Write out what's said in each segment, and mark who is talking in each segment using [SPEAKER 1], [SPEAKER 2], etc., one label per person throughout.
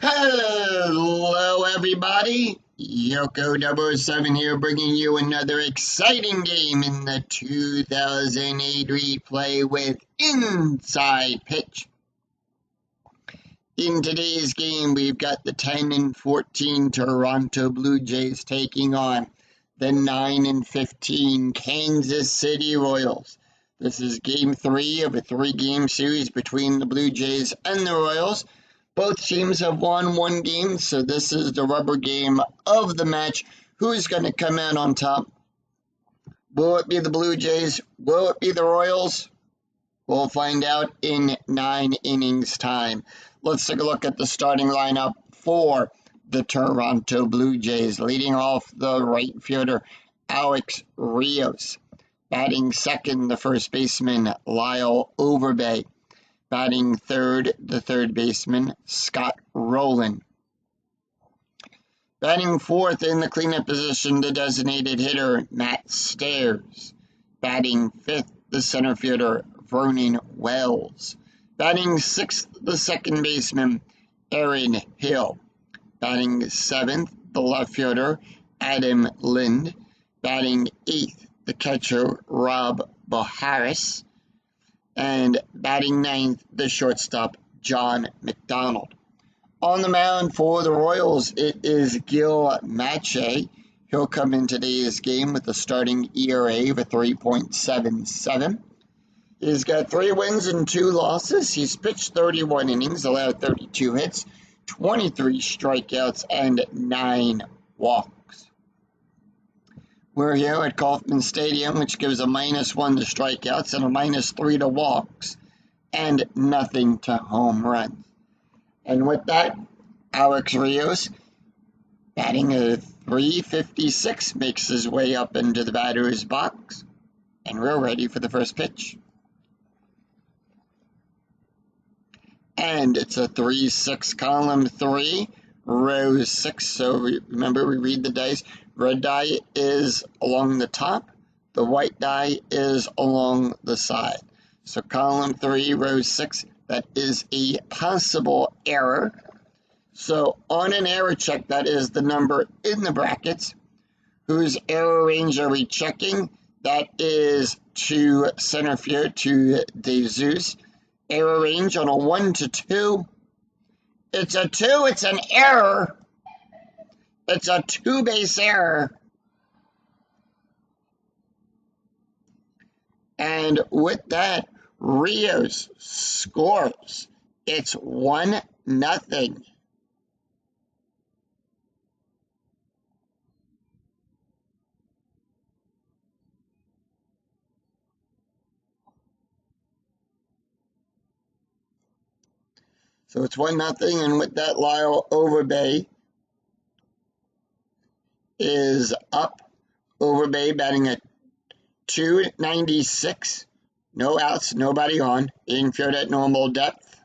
[SPEAKER 1] Hello, everybody. Yoko 007 here, bringing you another exciting game in the 2008 replay with Inside Pitch. In today's game, we've got the 10-14 Toronto Blue Jays taking on the 9-15 Kansas City Royals. This is Game 3 of a 3-game series between the Blue Jays and the Royals. Both teams have won one game, so this is the rubber game of the match. Who's going to come out on top? Will it be the Blue Jays? Will it be the Royals? We'll find out in 9 innings time. Let's take a look at the starting lineup for the Toronto Blue Jays. Leading off, the right fielder, Alex Rios. Batting second, the first baseman, Lyle Overbay. Batting third, the third baseman, Scott Rowland. Batting fourth in the cleanup position, the designated hitter, Matt Stairs. Batting fifth, the center fielder, Vernon Wells. Batting sixth, the second baseman, Aaron Hill. Batting seventh, the left fielder, Adam Lind. Batting eighth, the catcher, Rob Boharis. And batting ninth, the shortstop, John McDonald. On the mound for the Royals, it is Gil Mache. He'll come in today's game with a starting ERA of a 3.77. He's got 3 wins and 2 losses. He's pitched 31 innings, allowed 32 hits, 23 strikeouts, and 9 walks. We're here at Kauffman Stadium, which gives a -1 to strikeouts and a -3 to walks, and nothing to home runs. And with that, Alex Rios, batting a .356, makes his way up into the batter's box, and we're ready for the first pitch. And it's a 3-6 column 3, row 6, so remember we read the dice. Red die is along the top, the white die is along the side. So column 3, row 6, that is a possible error. So on an error check, that is the number in the brackets. Whose error range are we checking? That is to center field, to DeZeus. Error range on a 1 to 2. It's a 2, it's an error. It's a 2-base error. And with that, Rios scores. It's 1-0. So it's 1-0, and with that, Lyle Overbay is up. Overbay batting at .296. No outs, nobody on. Infield at normal depth.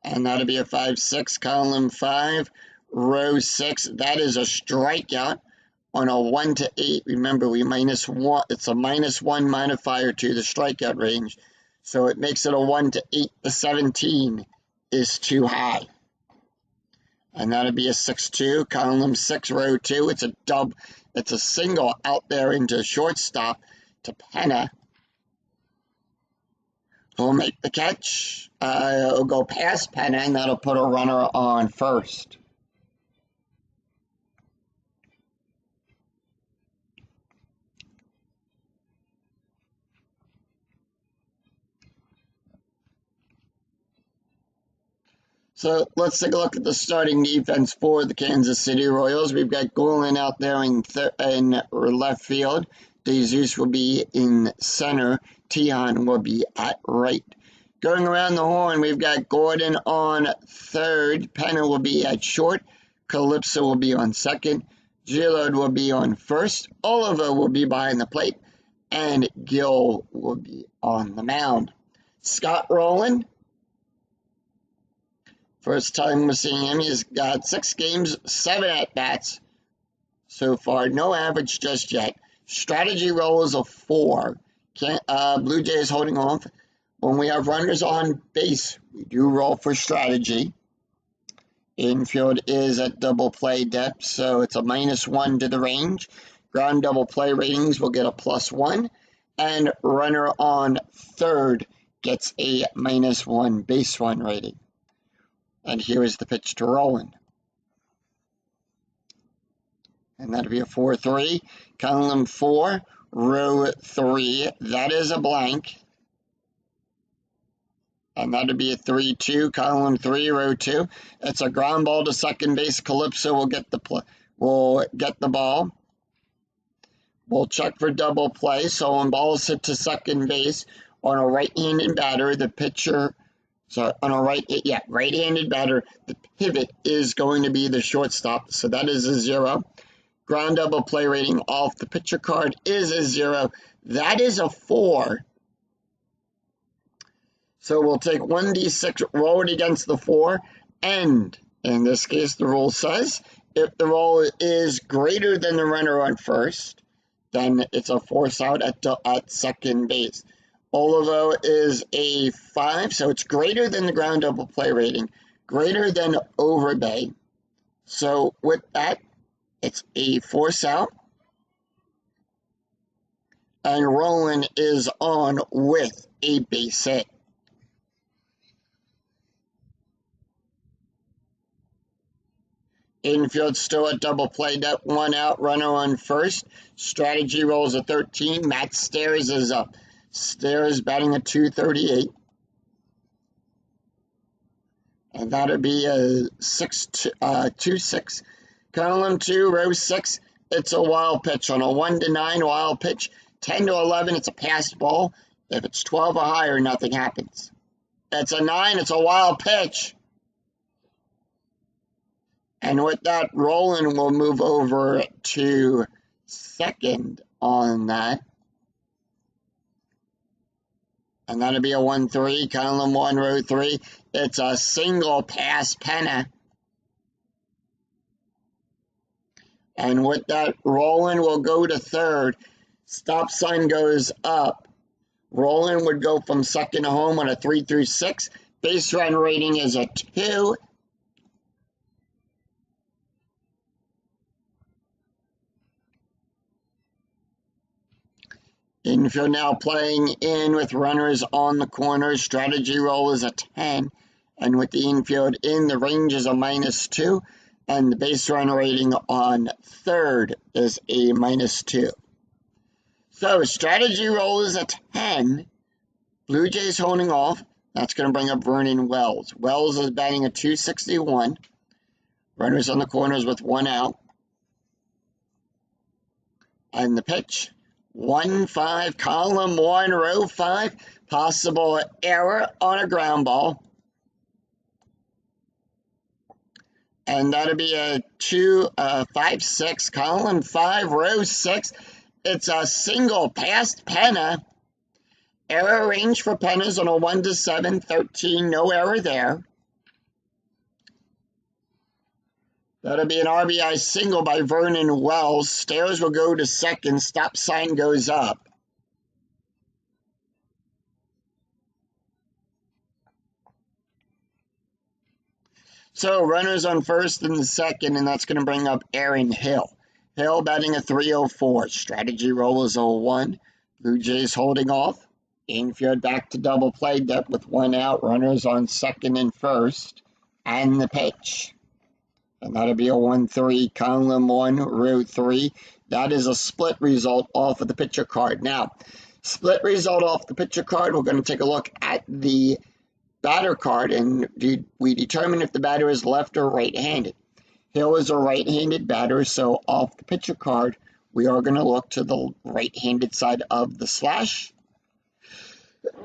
[SPEAKER 1] And that'll be a 5-6, column 5, row 6. That is a strikeout on a 1 to 8. Remember, we -1. It's a -1 modifier to the strikeout range. So it makes it a 1 to 8. The 17 is too high. And that'll be a 6-2, column 6, row 2. It's a single out there into shortstop to Penna. Who'll make the catch. It'll go past Penna, and that'll put a runner on first. So let's take a look at the starting defense for the Kansas City Royals. We've got Golan out there in left field. DeZeus will be in center. Tihan will be at right. Going around the horn, we've got Gordon on third. Penna will be at short. Calypso will be on second. Gillard will be on first. Oliver will be behind the plate. And Gil will be on the mound. Scott Rowland. First time we're seeing him. He's got 6 games, 7 at-bats so far. No average just yet. Strategy roll is a 4. Blue Jays holding off when we have runners on base, we do roll for strategy. Infield is at double play depth, so it's a -1 to the range. Ground double play ratings will get a +1, and runner on third gets a -1 base run rating. And here is the pitch to Rolen. And that'll be a 4-3. Column 4, row 3. That is a blank. And that'll be a 3-2. Column 3, row 2. It's a ground ball to second base. Calypso will get the ball. We'll check for double play. So when balls hit to second base on a right-handed batter, the pitcher. So on a right-handed batter, the pivot is going to be the shortstop. So that is a 0. Ground double play rating off the pitcher card is a 0. That is a 4. So we'll take 1d6, roll it against the 4, and in this case, the rule says if the roll is greater than the runner on first, then it's a force out at second base. Olivo is a 5, so it's greater than the ground double play rating, greater than Overbay. So with that, it's a force out. And Rolen is on with a base hit. Infield still at double play depth, 1 out, runner on first. Strategy rolls a 13. Matt Stairs is up. Stairs batting a 238. And that'll be a 2-6. Column 2, row 6. It's a wild pitch on a 1 to 9 wild pitch. 10 to 11, it's a passed ball. If it's 12 or higher, nothing happens. It's a 9, it's a wild pitch. And with that, Rolen will move over to second on that. And that'll be a 1-3, column 1, row 3. It's a single pass Penna. And with that, Rolen will go to third. Stop sign goes up. Rolen would go from second to home on a 3-6. Base run rating is a 2. Infield now playing in with runners on the corners. Strategy roll is a 10. And with the infield in, the range is a -2. And the base run rating on third is a -2. So strategy roll is a 10. Blue Jays holding off. That's going to bring up Vernon Wells. Wells is batting a 261. Runners on the corners with 1 out. And the pitch. 1-5, column 1, row 5. Possible error on a ground ball. And that'll be a 5-6, column 5, row 6. It's a single past Penna. Error range for Pennas on a 1 to 7, 13, no error there. That'll be an RBI single by Vernon Wells. Stairs will go to second. Stop sign goes up. So runners on first and second, and that's going to bring up Aaron Hill. Hill batting a 304. Strategy roll is a 1. Blue Jays holding off. Infield back to double play depth with 1 out. Runners on second and first. And the pitch. And that'll be a 1-3, column 1, row 3. That is a split result off of the pitcher card. Now, split result off the pitcher card, we're going to take a look at the batter card, and we determine if the batter is left or right-handed. Hill is a right-handed batter, so off the pitcher card, we are going to look to the right-handed side of the slash.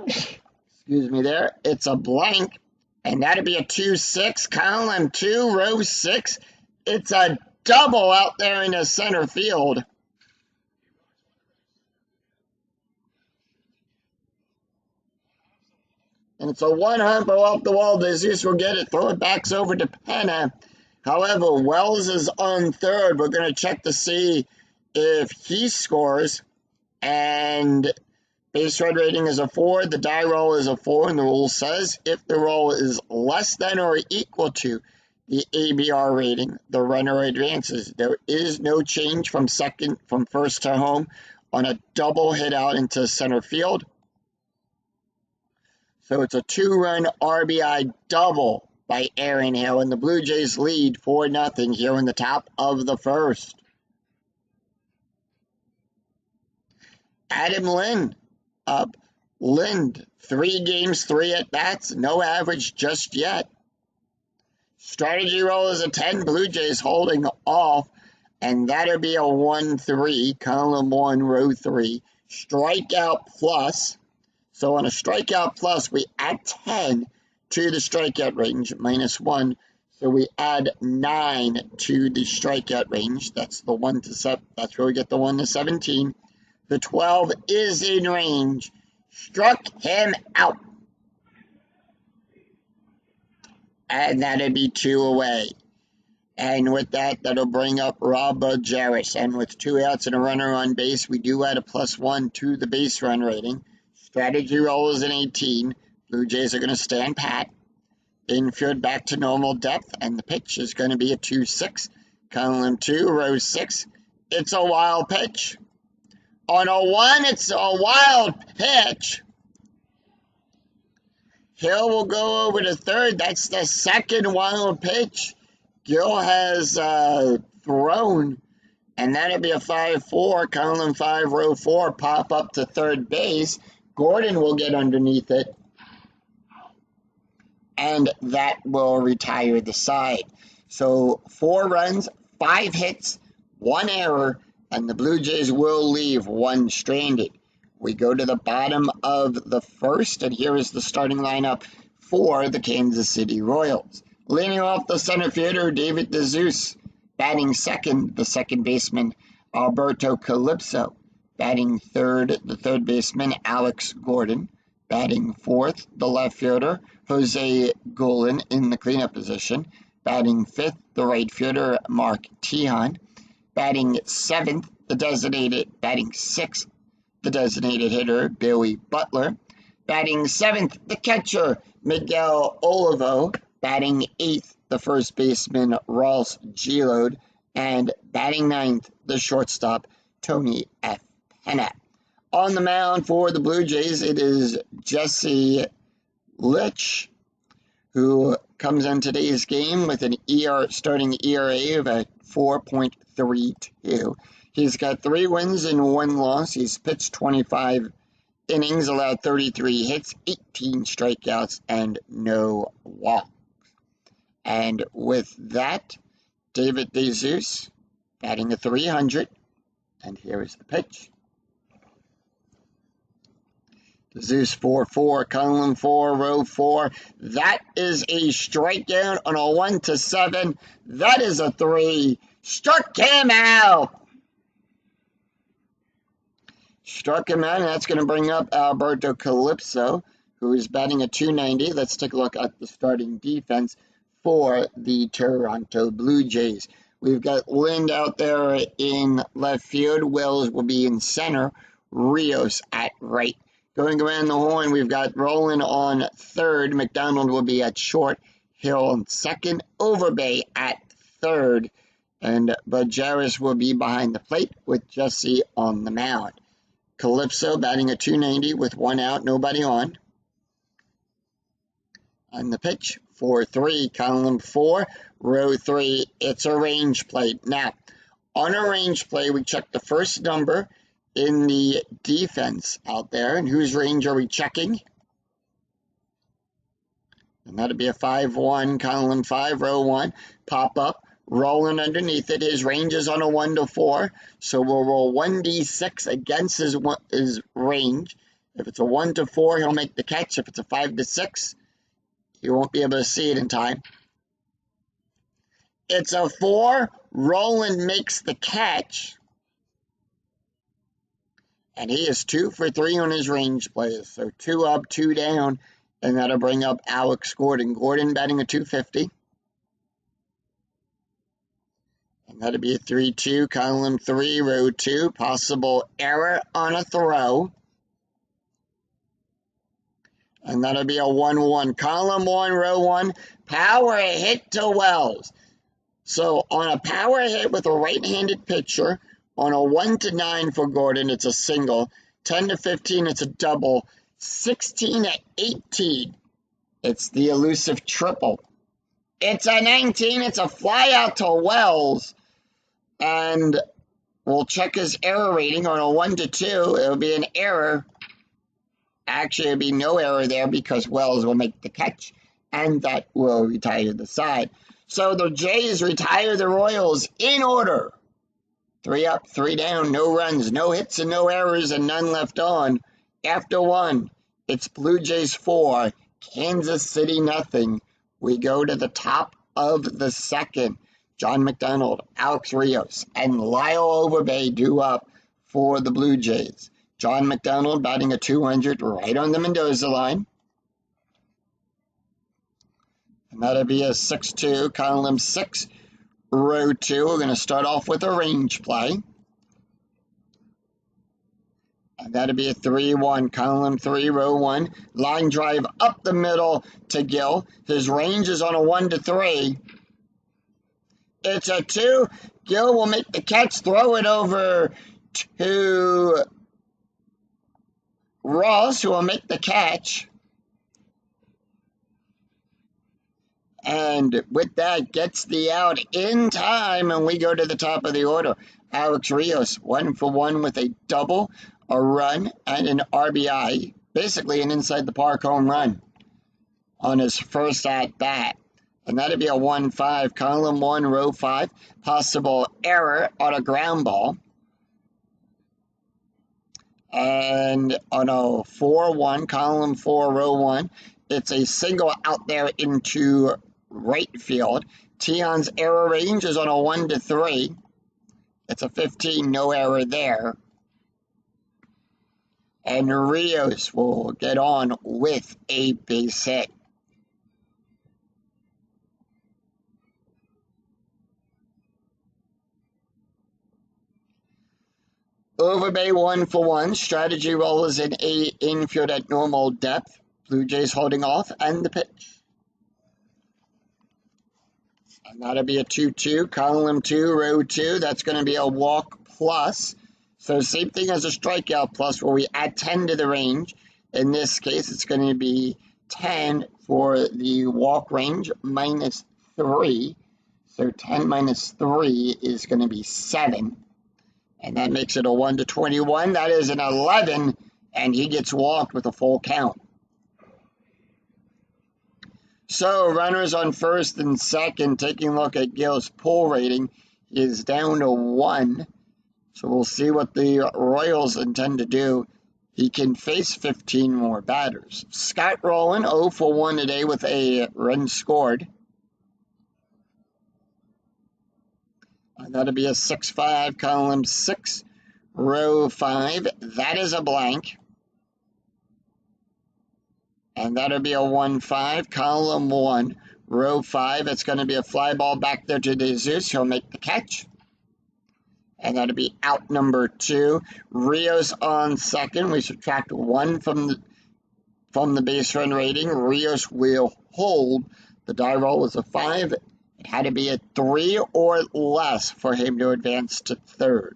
[SPEAKER 1] Excuse me there. It's a blank. And that'd be a 2-6, column 2, row 6. It's a double out there in the center field. And it's a 1-humper off the wall. Jesus will get it, throw it back over to Penna. However, Wells is on third. We're going to check to see if he scores. And Base run rating is a 4. The die roll is a 4, and the rule says if the roll is less than or equal to the ABR rating, the runner advances. There is no change from first to home on a double hit out into center field. So it's a 2-run RBI double by Aaron Hill, and the Blue Jays lead 4-0 here in the top of the first. Adam Lind up. Lind, 3 games, 3 at-bats, no average just yet. Strategy roll is a 10, Blue Jays holding off, and that'll be a 1-3, column 1, row 3. Strikeout plus. So on a strikeout plus, we add 10 to the strikeout range, -1. So we add 9 to the strikeout range. That's the 1 to 7. That's where we get the 1 to 17. The 12 is in range. Struck him out. And that'd be 2 away. And with that, that'll bring up Rob Bojaris. And with 2 outs and a runner on base, we do add a +1 to the base run rating. Strategy roll is an 18. Blue Jays are going to stand pat. Infield back to normal depth, and the pitch is going to be a 2-6. Column 2, row 6. It's a wild pitch. On a 1, it's a wild pitch. Hill will go over to third. That's the second wild pitch Gil has thrown. And that'll be a 5-4, column 5, row 4, pop up to third base. Gordon will get underneath it. And that will retire the side. So 4 runs, 5 hits, 1 error, and the Blue Jays will leave 1 stranded. We go to the bottom of the first, and here is the starting lineup for the Kansas City Royals. Leading off the center fielder, David DeZeus. Batting second, the second baseman, Alberto Calypso. Batting third, the third baseman, Alex Gordon. Batting fourth, the left fielder, Jose Golan in the cleanup position. Batting fifth, the right fielder, Mark Tejon. Batting seventh, batting sixth, the designated hitter, Billy Butler. Batting seventh, the catcher, Miguel Olivo. Batting eighth, the first baseman, Ross Giloud. And batting ninth, the shortstop, Tony F. Pena. On the mound for the Blue Jays, it is Jesse Litch, who comes in today's game with an starting ERA of a 4.32. He's got 3 wins and 1 loss. He's pitched 25 innings, allowed 33 hits, 18 strikeouts, and no walks. And with that, David DeZeus batting a 300. And here is the pitch. DeZeus 4-4, column 4, row 4. That is a strikeout on a 1-7. That is a 3. Struck him out. Struck him out, and that's going to bring up Alberto Calypso, who is batting a 290. Let's take a look at the starting defense for the Toronto Blue Jays. We've got Lind out there in left field. Wells will be in center. Rios at right. Going around the horn, we've got Roland on third. McDonald will be at short. Hill on second. Overbay at third. And Bojaris will be behind the plate with Jesse on the mound. Calypso batting a 290 with 1 out, nobody on. On the pitch, 4-3, column 4, row 3. It's a range play. Now, on a range play, we check the first number in the defense out there. And whose range are we checking? And that'll be a 5-1, column 5, row 1. Pop up, rolling underneath it. His range is on a 1-4. So we'll roll 1d6 against his range. If it's a 1-4, he'll make the catch. If it's a 5-6, he won't be able to see it in time. It's a 4. Roland makes the catch. And he is 2 for 3 on his range plays. So 2 up, 2 down. And that'll bring up Alex Gordon. Gordon batting a 250. And that'll be a 3-2, column 3, row 2. Possible error on a throw. And that'll be a 1-1. Column 1, row 1, power hit to Wells. So on a power hit with a right-handed pitcher, on a 1 to 9 for Gordon, it's a single. 10 to 15, it's a double. 16 to 18, it's the elusive triple. It's a 19, it's a fly out to Wells. And we'll check his error rating on a 1 to 2. It'll be an error. Actually, it'll be no error there because Wells will make the catch, and that will retire the side. So the Jays retire the Royals in order. 3 up, 3 down, no runs, no hits and no errors, and none left on. After 1, it's Blue Jays 4, Kansas City nothing. We go to the top of the second. John McDonald, Alex Rios, and Lyle Overbay due up for the Blue Jays. John McDonald batting a 200 right on the Mendoza line. And that'll be a 6-2, column 6, row 2. We're going to start off with a range play. And that'll be a 3-1, column 3, row 1. Line drive up the middle to Gill. His range is on a 1 to 3. It's a 2. Gill will make the catch, throw it over to Ross, who will make the catch. And with that, gets the out in time, and we go to the top of the order. Alex Rios, 1 for 1 with a double, a run, and an RBI. Basically an inside-the-park home run on his first at-bat. And that'll be a 1-5, column 1, row 5. Possible error on a ground ball. And on a 4-1, column 4, row 1, it's a single out there into right field. Tion's error range is on a 1 to 3. It's a 15, no error there. And Rios will get on with a base hit. Overbay 1 for 1. Strategy roll is in A infield at normal depth. Blue Jays holding off, and the pitch. And that'll be a 2-2, column 2, row 2. That's going to be a walk plus. So same thing as a strikeout plus, where we add 10 to the range. In this case, it's going to be 10 for the walk range minus 3. So 10 minus 3 is going to be 7. And that makes it a 1 to 21. That is an 11, and he gets walked with a full count. So runners on first and second, taking a look at Gill's pull rating, is down to 1. So we'll see what the Royals intend to do. He can face 15 more batters. Scott Rowland, 0 for 1 today with a run scored. That'll be a 6-5, column 6, row 5. That is a blank. And that'll be a 1-5, column 1, row 5. It's going to be a fly ball back there to Jesus. He'll make the catch. And that'll be out number 2. Rios on second. We subtract 1 from the base run rating. Rios will hold. The die roll was a 5. It had to be a 3 or less for him to advance to third.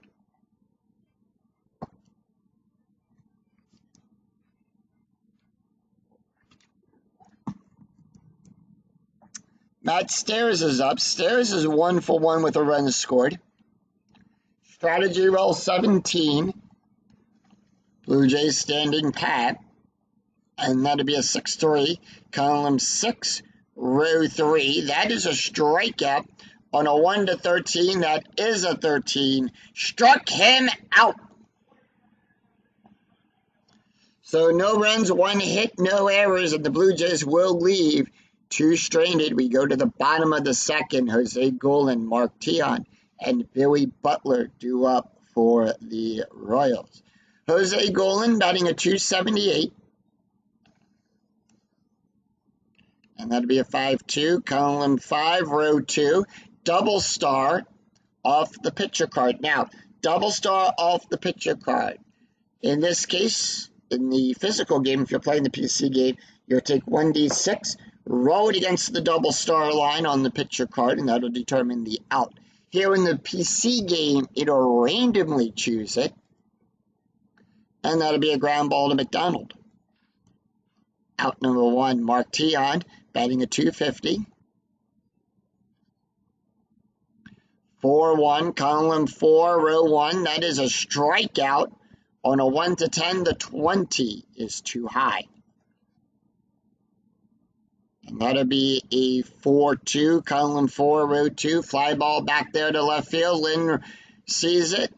[SPEAKER 1] Matt Stairs is up. Stairs is 1 for 1 with a run scored. Strategy roll 17. Blue Jays standing pat. And that'll be a 6-3. Column 6, row 3. That is a strikeout on a 1 to 13. That is a 13. Struck him out. So no runs, 1 hit, no errors, and the Blue Jays will leave 2 stranded. We go to the bottom of the second. Jose Golan, Mark Tion, and Billy Butler due up for the Royals. Jose Golan batting a 278. And that'll be a 5-2, column 5, row 2. Double star off the pitcher card. Now, double star off the pitcher card. In this case, in the physical game, if you're playing the PC game, You'll take 1d6, roll it against the double star line on the picture card, and that'll determine the out. Here in the PC game, it'll randomly choose it, and that'll be a ground ball to McDonald. Out number 1, Mark Tion, batting a 250. 4-1, column 4, row 1. That is a strikeout. On a 1 to 10, the 20 is too high. And that'll be a 4-2, column 4, row 2. Fly ball back there to left field. Lynn sees it,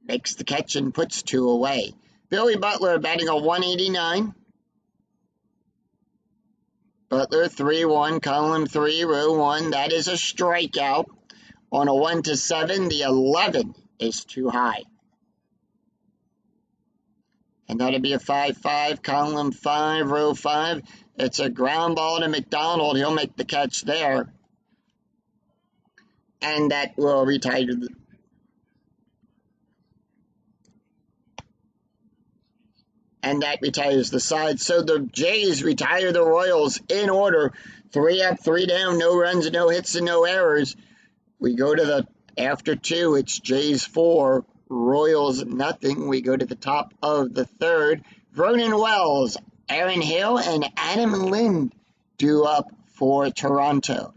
[SPEAKER 1] makes the catch, and puts 2 away. Billy Butler batting a 189. Butler 3-1, column 3, row 1. That is a strikeout. On a 1 to 7, the 11 is too high. And that'll be a 5-5, column 5, row 5. It's a ground ball to McDonald. He'll make the catch there. And that will retire the... And that retires the side. So the Jays retire the Royals in order. 3 up, 3 down, no runs, no hits, and no errors. We go to the after 2. It's Jays 4, Royals nothing. We go to the top of the 3rd. Vernon Wells, Aaron Hill, and Adam Lind due up for Toronto.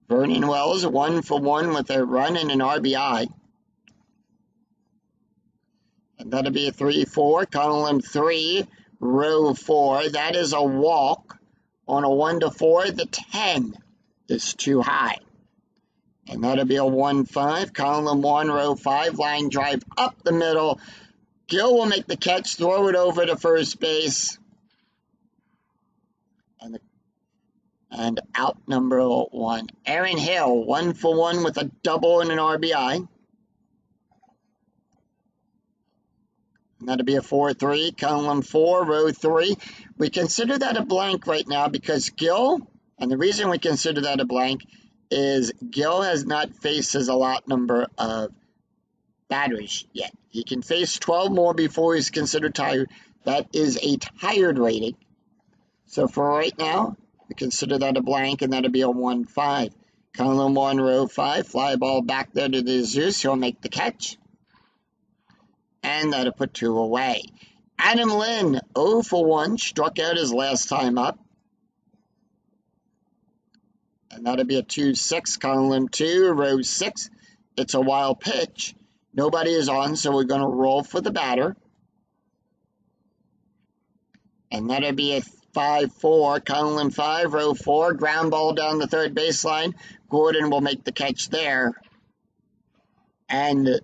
[SPEAKER 1] Vernon Wells 1 for 1 with a run and an RBI. And that'll be a 3-4, column 3, row 4. That is a walk. On a 1 to 4, the 10 is too high. And that'll be a 1-5, column 1, row 5. Line drive up the middle. Gill will make the catch, throw it over to first base. And out number 1. Aaron Hill, 1 for 1 with a double and an RBI. And that'll be a 4-3, column 4, row 3. We consider that a blank right now because Gill, and the reason we consider that a blank is Gill has not faced his allotted number of batters yet. He can face 12 more before he's considered tired. That is a tired rating. So for right now, we consider that a blank, and that'll be a 1-5. Column 1, row 5, fly ball back there to the Zeus. He'll make the catch. And that'll put 2 away. Adam Lind, 0 for 1, struck out his last time up. And that'll be a 2-6, column 2, row 6. It's a wild pitch. Nobody is on, so we're going to roll for the batter. And that'll be a 5-4, column 5, row 4. Ground ball down the third baseline. Gordon will make the catch there. And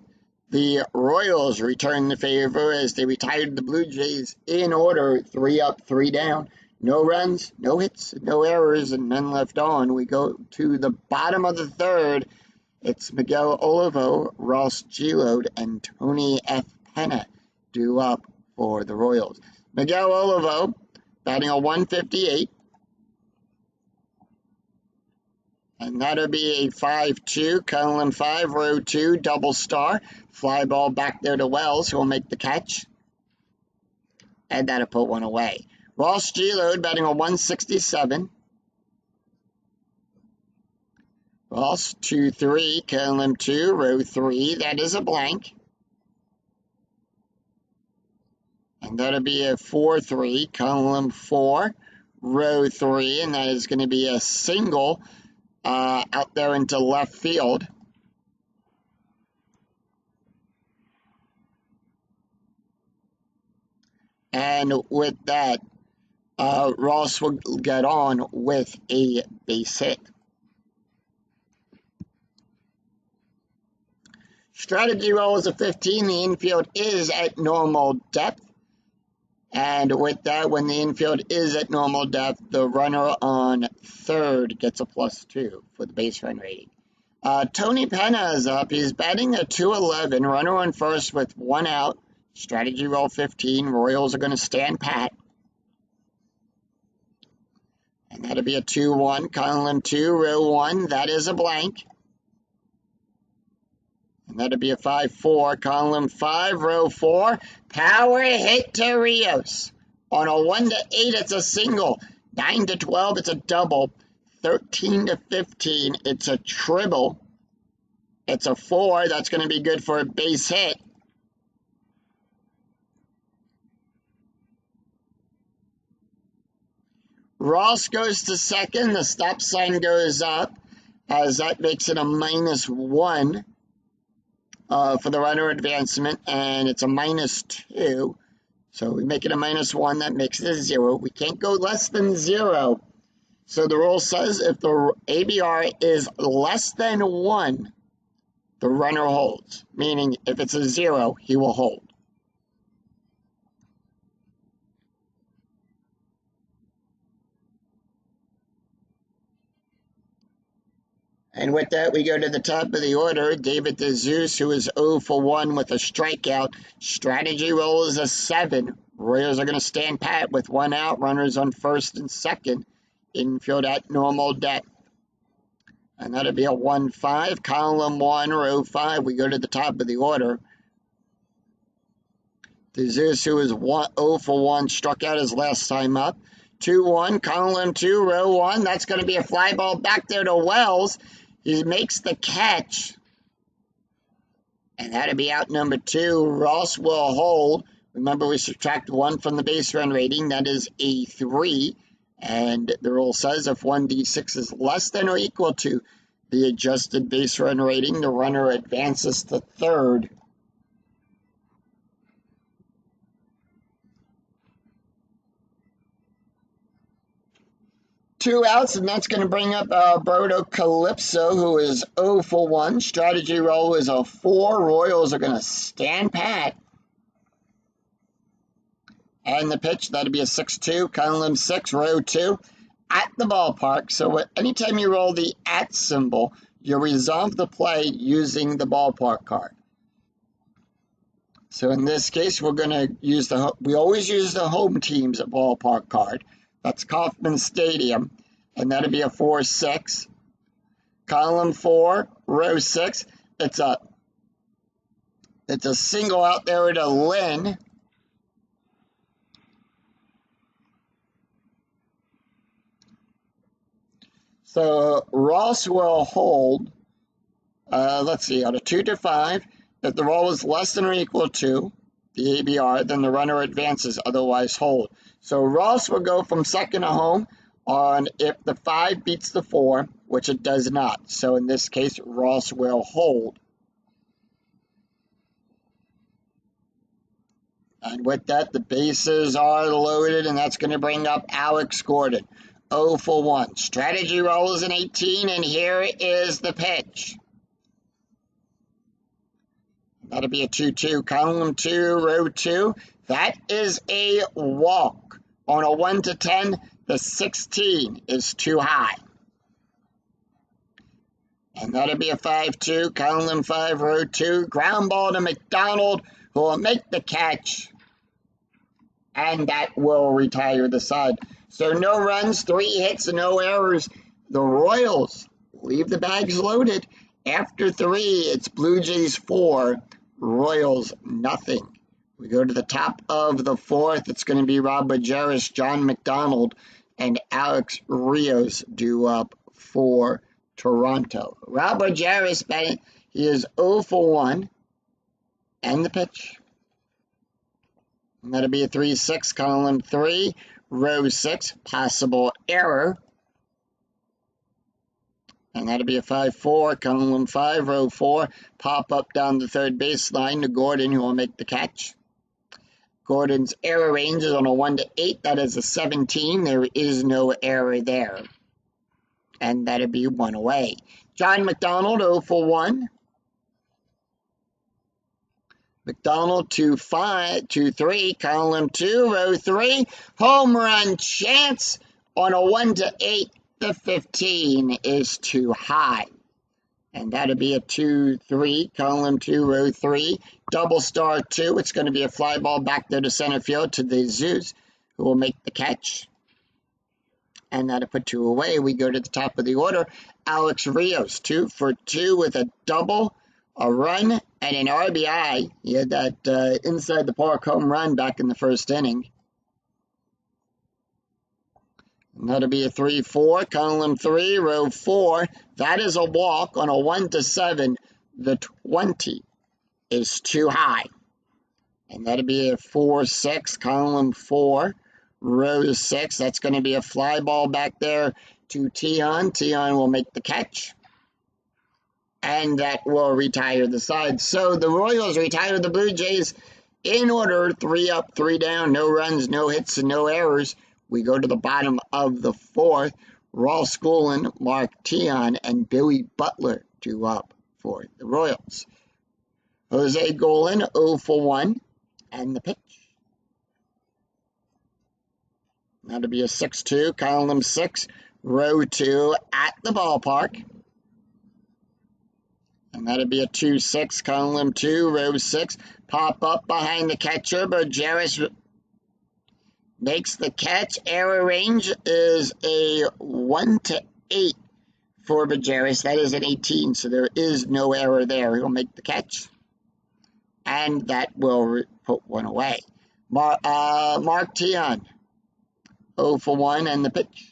[SPEAKER 1] the Royals return the favor as they retired the Blue Jays in order, 3 up, 3 down. No runs, no hits, no errors, and none left on. We go to the bottom of the 3rd. It's Miguel Olivo, Ross Giloud, and Tony F. Penna due up for the Royals. Miguel Olivo batting a 158. And that'll be a 5-2, column 5, row 2, double star. Fly ball back there to Wells, who will make the catch. And that'll put 1 away. Ross Giloud batting a 167. Ross 2-3, column 2, row 3. That is a blank. And that'll be a 4-3, column 4, row 3. And that is going to be a single out there into left field. And with that, Ross will get on with a base hit. Strategy roll is a 15. The infield is at normal depth. And with that, when the infield is at normal depth, the runner on 3rd gets a +2 for the base run rating. Tony Penna is up. He's batting a 211. Runner on 1st with 1 out. Strategy roll 15. Royals are going to stand pat. And that'll be a 2-1. Column 2, row 1. That is a blank. And that'll be a 5-4. Column 5, row 4. Power hit to Rios. On a 1 to 8, it's a single. 9 to 12, it's a double. 13 to 15, it's a triple. It's a 4. That's going to be good for a base hit. Ross goes to second. The stop sign goes up, as that makes it a -1 for the runner advancement, and it's a -2. So we make it a -1. That makes it a 0. We can't go less than 0. So the rule says if the ABR is less than 1, the runner holds. Meaning if it's a 0, he will hold. And with that, we go to the top of the order. David DeZeus, who is 0 for 1 with a strikeout. Strategy roll is a 7. Royals are going to stand pat with 1 out. Runners on first and second. Infield at normal depth. And that'll be a 1-5. Column 1, row 5. We go to the top of the order. DeZeus, who is 0 for 1, struck out his last time up. 2-1. Column 2, row 1. That's going to be a fly ball back there to Wells. He makes the catch. And that'll be out number 2. Ross will hold. Remember, we subtract 1 from the base run rating. That is a 3. And the rule says if 1d6 is less than or equal to the adjusted base run rating, the runner advances to third. Two outs, and that's going to bring up Alberto Calypso, who is 0 for 1. Strategy roll is a 4. Royals are going to stand pat. And the pitch, that'll be a 6-2. Column 6, row 2. At the ballpark. So anytime you roll the at symbol, you resolve the play using the ballpark card. So in this case, we're going to use we always use the home team's ballpark card. That's Kauffman Stadium, and that'll be a 4-6. Column 4, row 6. It's a single out there to Lynn. So Ross will hold. Let's see, on a 2 to 5. If the roll is less than or equal to the ABR, then the runner advances, otherwise hold. So Ross will go from second to home on if the 5 beats the 4, which it does not. So in this case, Ross will hold. And with that, the bases are loaded, and that's going to bring up Alex Gordon. 0 for 1. Strategy roll is an 18, and here is the pitch. That'll be a 2-2. Column 2, row 2. That is a walk. On a 1 to 10, the 16 is too high. And that'll be a 5-2. Column 5, row 2. Ground ball to McDonald, who will make the catch. And that will retire the side. So no runs, 3 hits, and no errors. The Royals leave the bags loaded. After 3, it's Blue Jays 4, Royals nothing. We go to the top of the 4th. It's going to be Rob Majerus, John McDonald, and Alex Rios due up for Toronto. Rob Majerus, he is 0 for 1. And the pitch. And that'll be a 3-6, column 3, row 6, possible error. And that'll be a 5-4, column 5, row 4, pop up down the third baseline to Gordon, who will make the catch. Gordon's error range is on a 1 to 8. That is a 17. There is no error there. And that'll be 1 away. John McDonald, 0 for 1. McDonald 2-3, column 2, row 3. Home run chance on a 1 to 8. The 15 is too high. And that'll be a 2-3, column 2, row 3. Double star 2. It's going to be a fly ball back there to center field to DeZeus, who will make the catch. And that'll put 2 away. We go to the top of the order. Alex Rios, 2 for 2 with a double, a run, and an RBI. He had that inside the park home run back in the first inning. That'll be a 3-4, column 3, row 4. That is a walk on a 1 to 7. The 20 is too high. And that'll be a 4-6, column 4, row 6. That's going to be a fly ball back there to Tion. Tion will make the catch. And that will retire the side. So the Royals retire the Blue Jays in order, 3 up, 3 down, no runs, no hits, and no errors. We go to the bottom of the 4th. Ross Goulin, Mark Tion, and Billy Butler 2 up for the Royals. Jose Goulin 0 for 1, and the pitch. That'll be a 6-2, column 6, row 2 at the ballpark. And that'll be a 2-6, column 2, row 6. Pop up behind the catcher. Bergeris makes the catch. Error range is a 1 to 8 for Bergeris. That is an 18, so there is no error there. He'll make the catch. And that will put one away. Mark Tion, 0 for 1, and the pitch.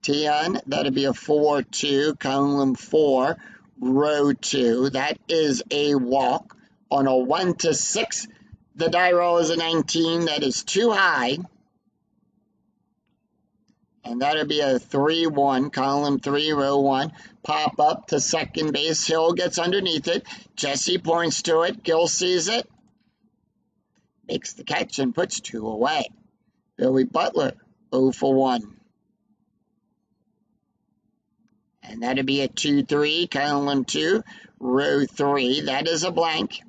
[SPEAKER 1] Tion, that'll be a 4-2, column 4, row 2. That is a walk on a 1 to 6. The die roll is a 19. That is too high. And that'll be a 3-1, column 3, row 1. Pop up to second base. Hill gets underneath it. Jesse points to it. Gill sees it. Makes the catch and puts 2 away. Billy Butler, 0 for 1. And that'll be a 2-3, column 2, row 3. That is a blank.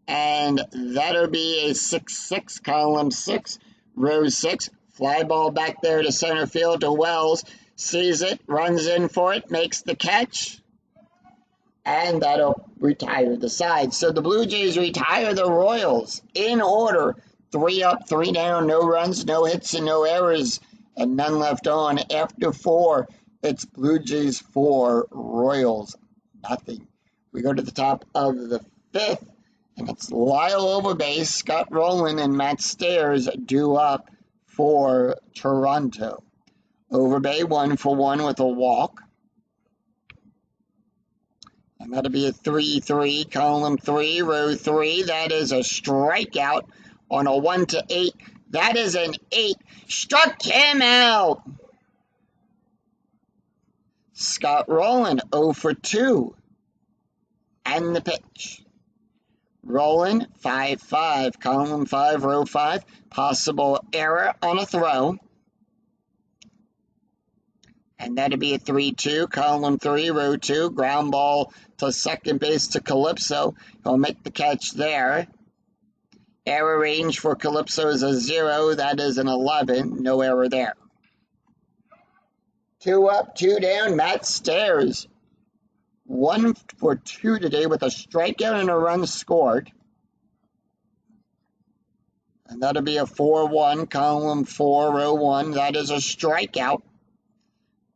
[SPEAKER 1] And that'll be a 6-6, column 6, row 6. Fly ball back there to center field to Wells. Sees it, runs in for it, makes the catch. And that'll retire the side. So the Blue Jays retire the Royals in order. 3 up, 3 down, no runs, no hits, and no errors. And none left on. After 4, it's Blue Jays 4, Royals nothing. We go to the top of the 5th, and it's Lyle Overbay, Scott Rowland, and Matt Stairs due up for Toronto. Overbay 1 for 1 with a walk. And that'll be a 3-3, column 3, row 3. That is a strikeout on a 1 to 8. That is an 8. Struck him out. Scott Rowland 0 for 2. And the pitch. Rowland 5-5, column 5, row 5. Possible error on a throw. And that'll be a 3-2, column 3, row 2. Ground ball to second base to Calypso. He'll make the catch there. Error range for Calypso is a 0. That is an 11. No error there. 2 up, 2 down. Matt Stairs. 1 for 2 today with a strikeout and a run scored. And that'll be a 4-1, column 4, row 1. That is a strikeout.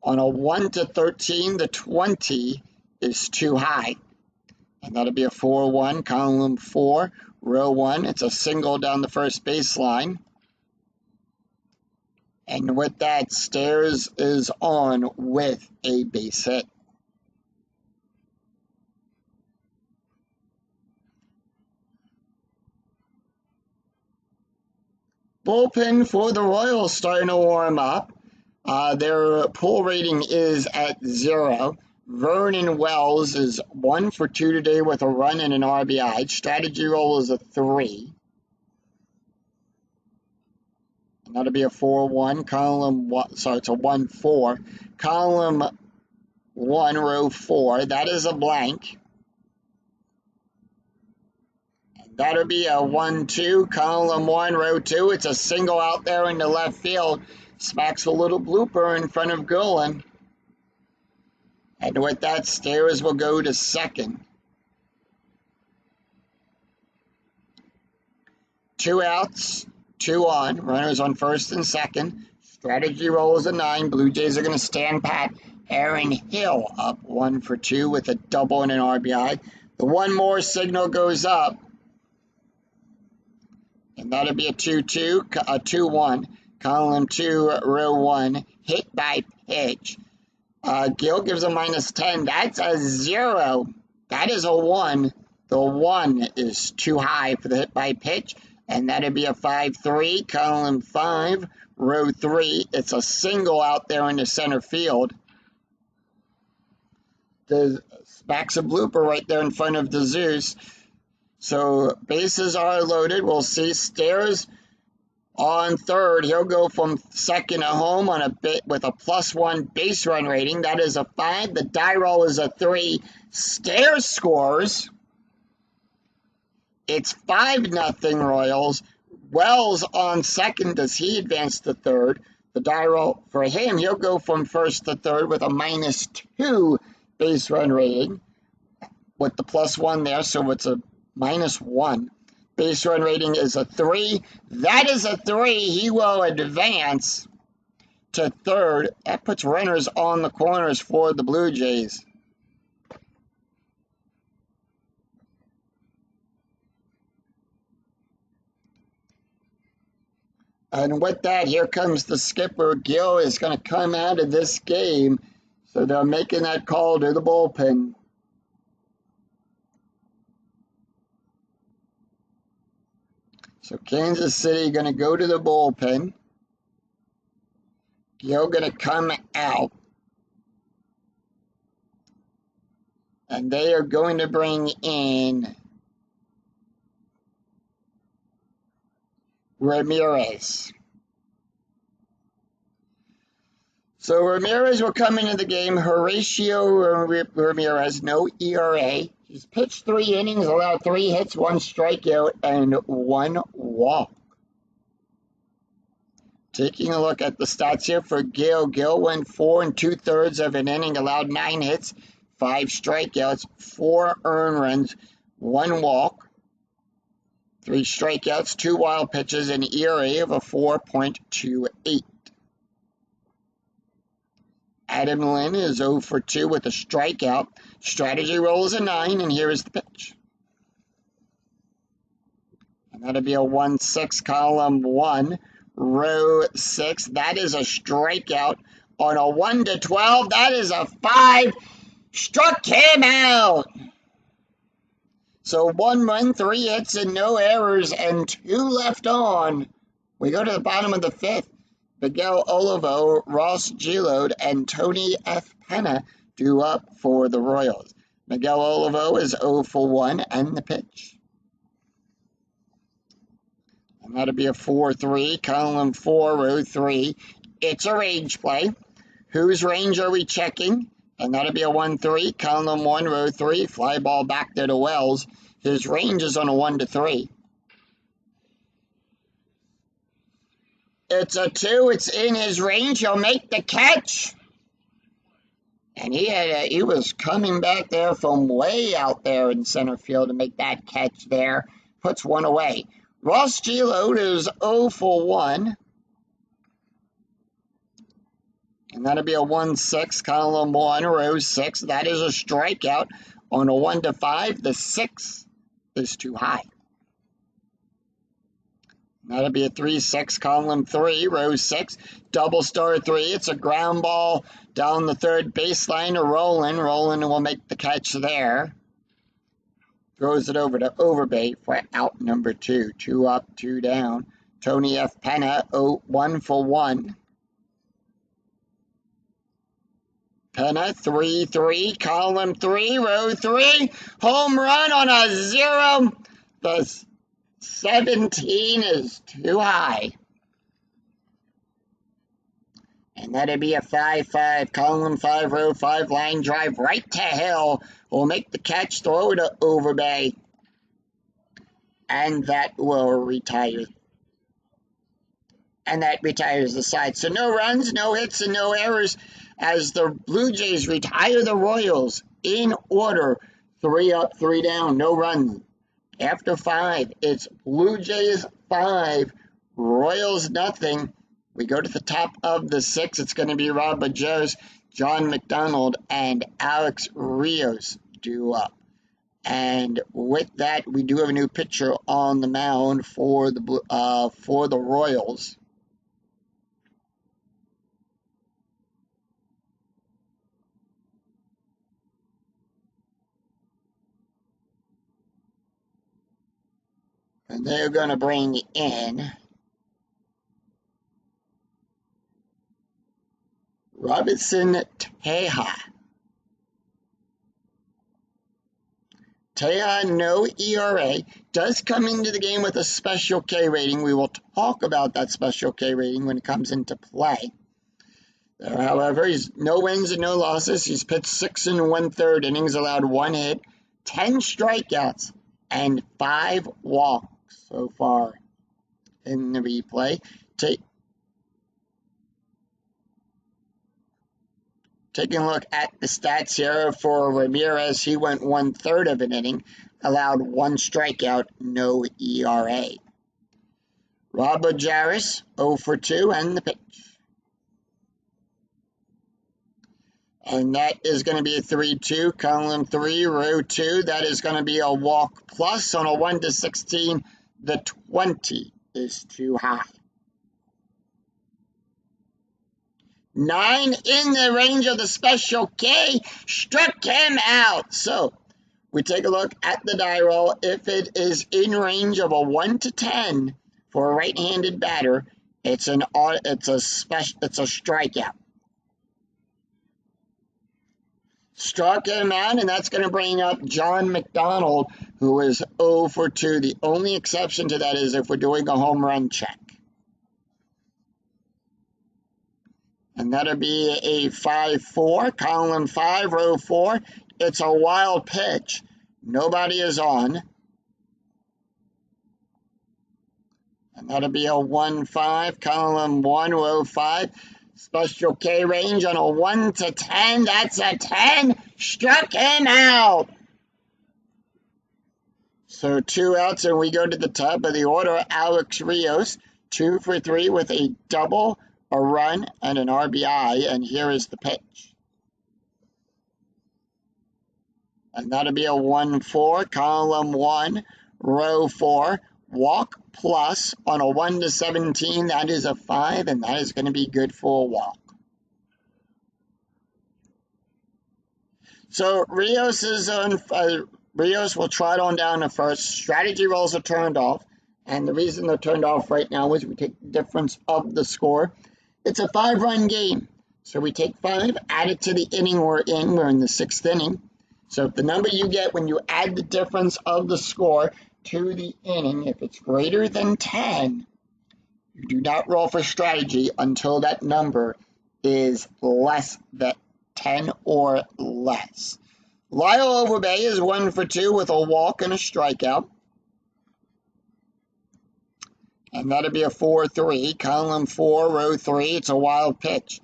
[SPEAKER 1] On a 1 to 13, the 20 is too high. And that'll be a 4-1, column 4, row 1. It's a single down the first baseline. And with that, Stairs is on with a base hit. Bullpen for the Royals starting to warm up. Their pull rating is at 0. Vernon Wells is 1 for 2 today with a run and an RBI. Strategy roll is a 3. And that'll be a 4-1. Column 1, sorry, it's a 1-4. Column 1, row 4. That is a blank. And that'll be a 1-2. Column 1, row 2. It's a single out there in the left field. Smacks a little blooper in front of Goulin. And with that, Stairs will go to second. 2 outs, 2 on. Runners on first and second. Strategy roll is a 9. Blue Jays are going to stand pat. Aaron Hill up 1 for 2 with a double and an RBI. The one more signal goes up. And that'll be a 2-2, a 2-1. Column 2, row 1, hit by pitch. Gil gives a -10. That's a 0. That is a 1. The 1 is too high for the hit by pitch. And that'll be a 5-3. Column 5, row 3. It's a single out there in the center field. The Spax a blooper right there in front of the Zeus. So bases are loaded. We'll see Stairs on third. He'll go from second to home on a bit with a +1 base run rating. That is a 5. The die roll is a 3. Stairs scores. It's 5-0 Royals. Wells on second as he advanced to third. The die roll for him, he'll go from first to third with a -2 base run rating with the +1 there, so it's a -1. Base run rating is a 3. That is a 3. He will advance to third. That puts runners on the corners for the Blue Jays. And with that, here comes the skipper. Gil is going to come out of this game. So they're making that call to the bullpen. So Kansas City going to go to the bullpen. Gil going to come out. And they are going to bring in Ramirez. So Ramirez will come into the game. Horatio Ramirez, no ERA. He's pitched 3 innings, allowed 3 hits, 1 strikeout, and 1 walk. Taking a look at the stats here for Gil. Gil went 4 2/3 of an inning, allowed 9 hits, 5 strikeouts, 4 earned runs, 1 walk, 3 strikeouts, 2 wild pitches, an ERA of a 4.28. Adam Lynn is 0 for 2 with a strikeout. Strategy roll is a 9, and here is the pitch. And that'll be a 1-6, column 1, row 6. That is a strikeout on a 1-12. That is a 5. Struck him out. So 1 run, 3 hits, and no errors, and 2 left on. We go to the bottom of the 5th. Miguel Olivo, Ross Giloud, and Tony F. Penna due up for the Royals. Miguel Olivo is 0 for 1 and the pitch. And that'll be a 4-3, column 4, row 3. It's a range play. Whose range are we checking? And that'll be a 1-3, column 1, row 3. Fly ball back there to Wells. His range is on a 1-3. It's a 2. It's in his range. He'll make the catch. And he was coming back there from way out there in center field to make that catch there. Puts 1 away. Ross Giloud is 0 for 1. And that'll be a 1-6, column 1, row 6. That is a strikeout on a 1-5. The 6 is too high. That'll be a 3-6, column 3, row 6. Double star 3. It's a ground ball down the third baseline to Roland. Roland will make the catch there. Throws it over to Overbay for out number 2. 2 up, 2 down. Tony F. Penna, 1 for 1. Penna, 3-3, column 3, row 3. Home run on a 0. The 17 is too high. And that'll be a 5-5, column 5, row 5, line drive right to Hill. Will make the catch, throw it to Overbay. And that will retire. And that retires the side. So no runs, no hits, and no errors as the Blue Jays retire the Royals in order. 3 up, 3 down, no runs. After 5, it's Blue Jays 5, Royals nothing. We go to the top of the 6. It's going to be Rob Bajos, John McDonald, and Alex Rios due up. And with that, we do have a new pitcher on the mound for the Royals. And they're going to bring in Robinson Tejada. Tejada, no ERA, does come into the game with a special K rating. We will talk about that special K rating when it comes into play. However, he's no wins and no losses. He's pitched 6 1/3 innings, allowed 1 hit, 10 strikeouts, and 5 walks so far in the replay. Taking a look at the stats here for Ramirez, he went 1/3 of an inning, allowed 1 strikeout, no ERA. Rob Ojaris, 0 for 2, and the pitch. And that is going to be a 3-2, column 3, row 2. That is going to be a walk plus on a 1-16. The 20 is too high. 9 in the range of the special K, struck him out. So we take a look at the die roll. If it is in range of a 1 to 10 for a right-handed batter, it's a strikeout. Struck him out, and that's going to bring up John McDonald, who is 0 for 2. The only exception to that is if we're doing a home run check. And that'll be a 5-4, column 5, row 4. It's a wild pitch. Nobody is on. And that'll be a 1-5, column 1, row 5. Special K range on a 1 to 10. That's a 10. Struck him out. So 2 outs, and we go to the top of the order. Alex Rios, 2 for 3 with a double, a run, and an RBI. And here is the pitch. And that'll be a 1-4, column 1, row 4. Walk plus on a 1 to 17. That is a 5, and that is going to be good for a walk. So Rios will trot on down to first. Strategy rolls are turned off, and the reason they're turned off right now is we take the difference of the score. It's a 5-run game, so we take 5, add it to the inning we're in. We're in the 6th inning. So if the number you get when you add the difference of the score to the inning, if it's greater than 10, you do not roll for strategy until that number is less than 10 or less. Lyle Overbay is 1 for 2 with a walk and a strikeout. And that'll be a 4-3, column 4, row 3. It's a wild pitch.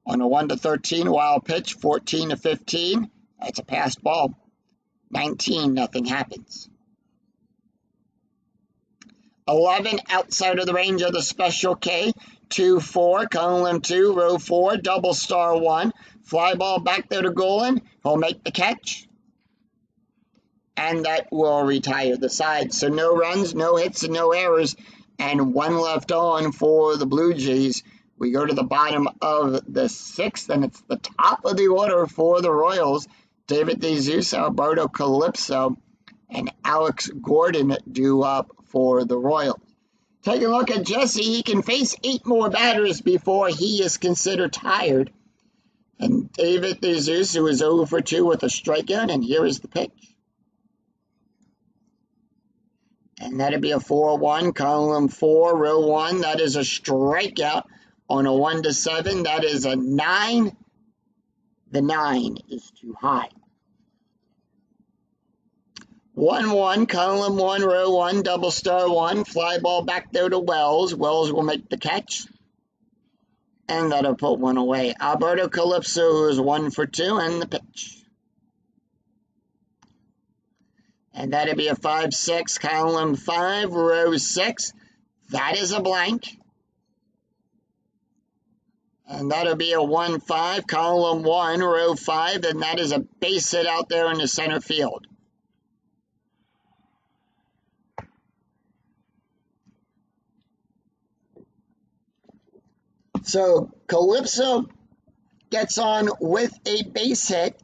[SPEAKER 1] On a 1 to 13, wild pitch, 14 to 15. That's a passed ball. 19, nothing happens. 11 outside of the range of the special K. 2-4, column 2, row 4, double star 1. Fly ball back there to Golan. He'll make the catch. And that will retire the side. So no runs, no hits, and no errors. And 1 left on for the Blue Jays. We go to the bottom of the 6th, and it's the top of the order for the Royals. David DeZeus, Alberto Calypso, and Alex Gordon due up for the Royals. Take a look at Jesse. He can face 8 more batters before he is considered tired. And David DeZeus, who is 0 for 2 with a strikeout, and here is the pitch. And that'll be a 4-1, column 4, row 1. That is a strikeout on a 1 to 7. That is a 9. The 9 is too high. 1-1, column 1, row 1, double star 1. Fly ball back there to Wells. Wells will make the catch. And that'll put 1 away. Alberto Calypso, who is 1 for 2, and the pitch. And that'll be a 5-6, column 5, row 6. That is a blank. And that'll be a 1-5, column 1, row 5. And that is a base hit out there in the center field. So Calypso gets on with a base hit.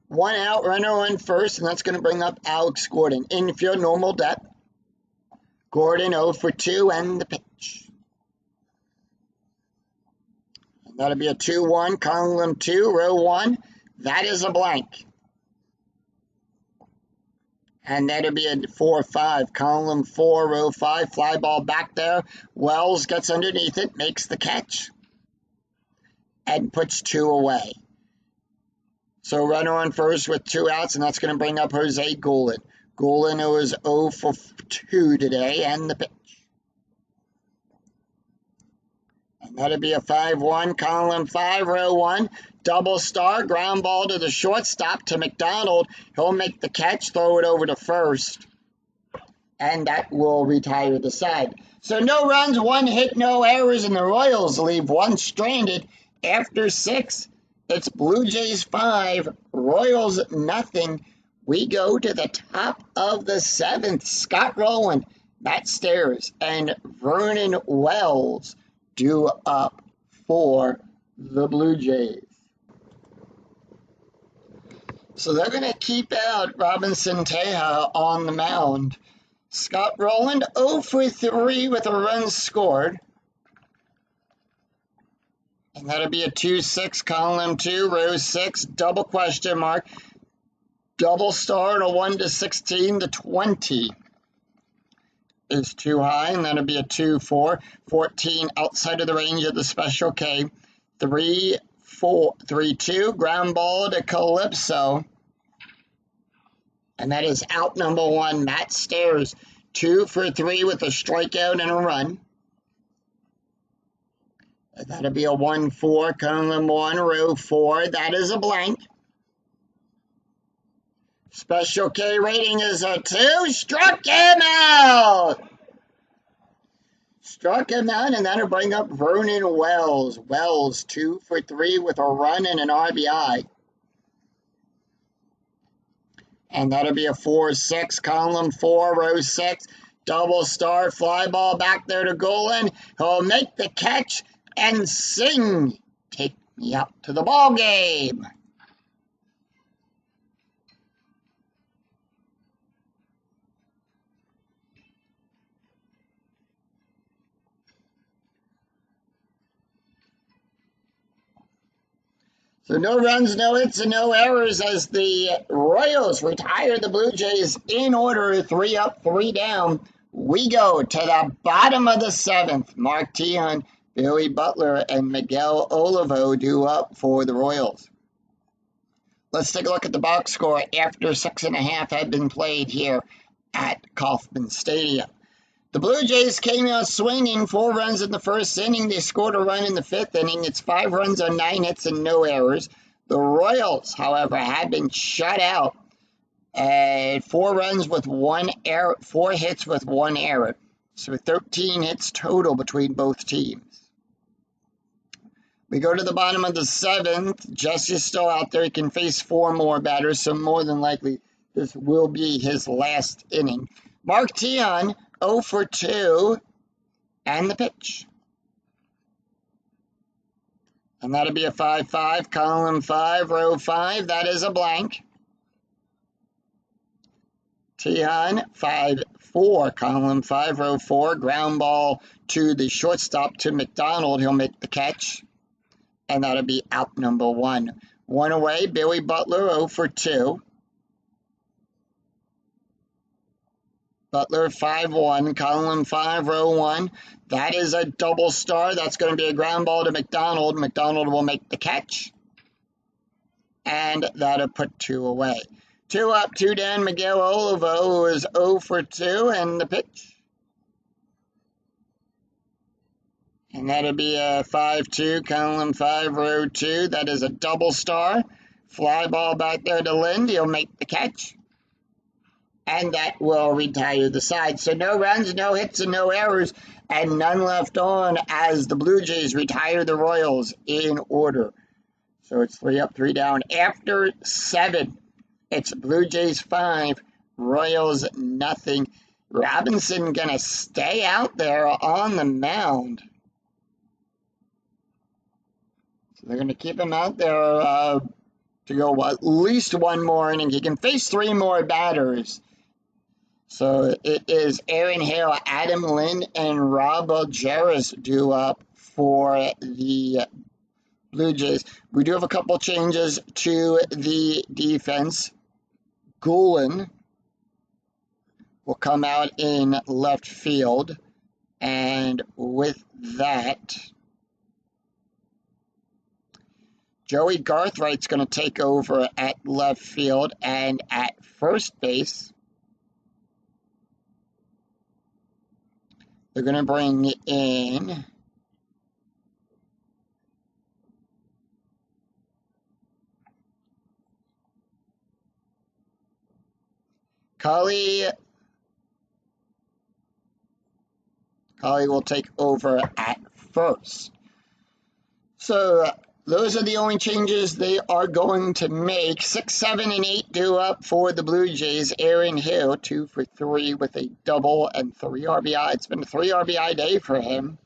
[SPEAKER 1] One out, runner on first, and that's going to bring up Alex Gordon. Infield, normal depth. Gordon 0 for 2, and the pitch. And that'll be a 2-1, column 2, row 1. That is a blank. And that'll be a 4-5, column 4, row 5. Fly ball back there. Wells gets underneath it, makes the catch, and puts 2 away. So runner on first with 2 outs, and that's going to bring up Jose Goulin. Goulin was 0 for 2 today, and the pitch. And that'll be a 5-1, column 5, row 1. Double star, ground ball to the shortstop to McDonald. He'll make the catch, throw it over to first, and that will retire the side. So no runs, 1 hit, no errors, and the Royals leave 1 stranded. After 6, it's Blue Jays 5, Royals nothing. We go to the top of the 7th. Scott Rowland, Matt Stairs, and Vernon Wells due up for the Blue Jays. So they're going to keep out Robinson Tejada on the mound. Scott Rowland 0 for 3 with a run scored. And that'll be a 2-6, column 2, row 6, double question mark. Double star and a 1 to 16 to 20 is too high, and that'll be a 2-4. 14 outside of the range of the special K. 3-2, ground ball to Calypso. And that is out number 1, Matt Stairs. 2 for 3 with a strikeout and a run. That'll be a 1-4, column 1, row 4. That is a blank. Special K rating is a 2. Struck him out! Struck him out, and that'll bring up Vernon Wells. Wells 2 for 3 with a run and an RBI. And that'll be a 4-6, column 4, row 6. Double star, fly ball back there to Goulin. He'll make the catch and sing, "Take Me Out to the Ball Game." So no runs, no hits, and no errors as the Royals retire the Blue Jays in order, 3 up, 3 down. We go to the bottom of the 7th. Mark Teon, Billy Butler, and Miguel Olivo due up for the Royals. Let's take a look at the box score after 6.5 had been played here at Kauffman Stadium. The Blue Jays came out swinging, 4 runs in the first inning. They scored a run in the 5th inning. It's 5 runs on 9 hits and no errors. The Royals, however, had been shut out at 4 runs with 1 error, 4 hits with 1 error. So 13 hits total between both teams. We go to the bottom of the 7th. Jesse's still out there. He can face 4 more batters, so more than likely this will be his last inning. Mark Teon, 0 for 2, and the pitch. And that'll be a 5-5, column 5, row 5. That is a blank. Teon, 5-4, column 5, row 4. Ground ball to the shortstop to McDonald. He'll make the catch. And that'll be out number 1. 1 away, Billy Butler, 0 for 2. Butler, 5-1, column 5, row 1. That is a double star. That's going to be a ground ball to McDonald. McDonald will make the catch. And that'll put 2 away. 2 up, 2 down, Miguel Olivo, who is 0 for 2, and the pitch. And that'll be a 5-2, column 5, row 2. That is a double star. Fly ball back there to Lind. He'll make the catch. And that will retire the side. So no runs, no hits, and no errors, and none left on as the Blue Jays retire the Royals in order. So it's 3 up, 3 down. After 7, it's Blue Jays 5, Royals, nothing. Robinson going to stay out there on the mound. So they're going to keep him out there to go at least one more inning. He can face 3 more batters. So it is Aaron Hill, Adam Lind, and Rob Bojeras due up for the Blue Jays. We do have a couple changes to the defense. Gulen will come out in left field. And with that, Joey Garthright's going to take over at left field, and at first base, they're going to bring in Cully. Cully will take over at first. So those are the only changes they are going to make. 6, 7, and 8 due up for the Blue Jays. Aaron Hill, 2 for 3 with a double and 3 RBI. It's been a 3 RBI day for him.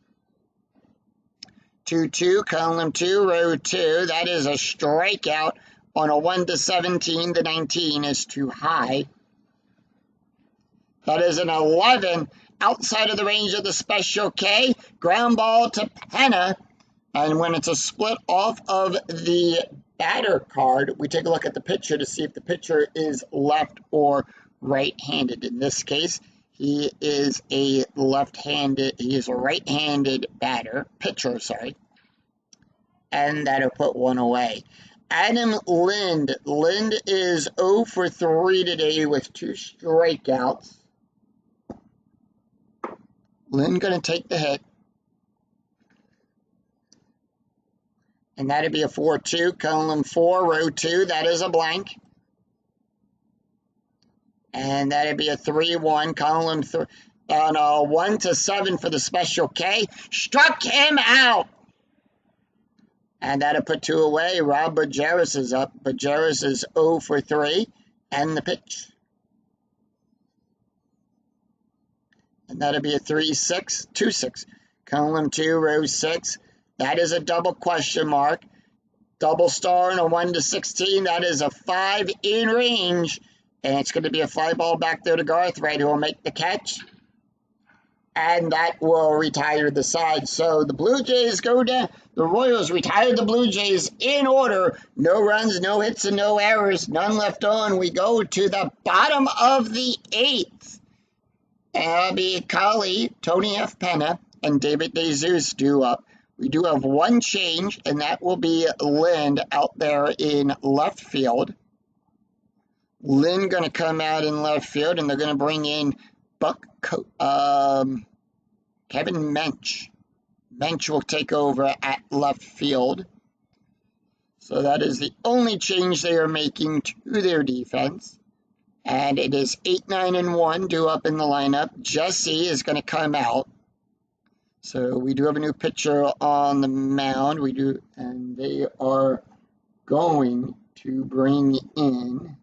[SPEAKER 1] 2-2, column 2, row 2. That is a strikeout on a 1-17. The 19 is too high. That is an 11 outside of the range of the Special K. Ground ball to Penna. And when it's a split off of the batter card, we take a look at the pitcher to see if the pitcher is left or right-handed. In this case, he is a right-handed pitcher. And that'll put one away. Adam Lind. Lind is 0 for 3 today with 2 strikeouts. Lind going to take the hit. And that'd be a 4-2, column 4, row 2. That is a blank. And that'd be a 3-1, column 3. On a 1-7 for the Special K. Struck him out. And that'll put 2 away. Rob Bojeras is up. Bojeras is 0 for 3. And the pitch. And that'll be a 3-6, 2-6, column 2, row 6. That is a double question mark. Double star and a 1-16. That is a 5 in range. And it's going to be a fly ball back there to Garthright, who will make the catch. And that will retire the side. So the Blue Jays go down. The Royals retired the Blue Jays in order. No runs, no hits, and no errors. None left on. We go to the bottom of the 8th. And that'll be Cully, Tony F. Penna, and David DeZeus due up. We do have one change, and that will be Lind out there in left field. Lind going to come out in left field, and they're going to bring in Kevin Mench. Mench will take over at left field. So that is the only change they are making to their defense. And it is 8, 9, and 1 due up in the lineup. Jesse is going to come out. So we do have a new pitcher on the mound. We do, and they are going to bring in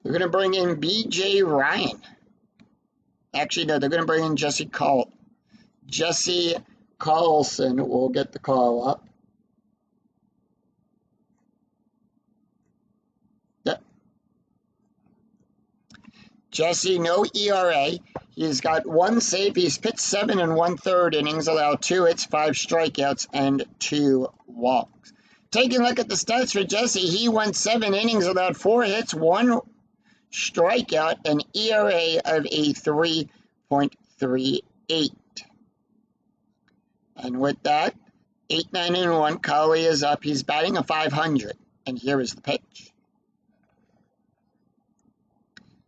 [SPEAKER 1] they're going to bring in B.J. Ryan. Actually, no, they're going to bring in Jesse Carlson will get the call up. Yep. Jesse, no ERA. He's got 1 save. He's pitched 7 1/3 innings, allowed 2 hits, 5 strikeouts, and 2 walks. Taking a look at the stats for Jesse, he went 7 innings, allowed 4 hits, 1 strikeout, an ERA of a 3.38. And with that, 8, 9, and 1, Cully is up. He's batting a 500. And here is the pitch.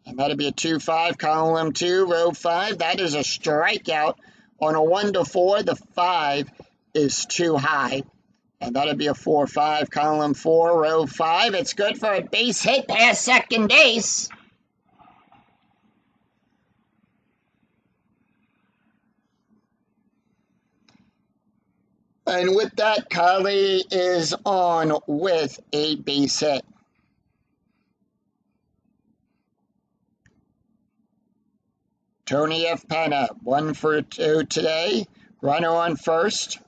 [SPEAKER 1] And that'll be a 2-5, column 2, row 5. That is a strikeout on a 1-4. The 5 is too high. And that'll be a 4-5, column 4, row 5. It's good for a base hit past second base. And with that, Kylie is on with a base hit. Tony F. Penna, 1 for 2 today. Runner on first.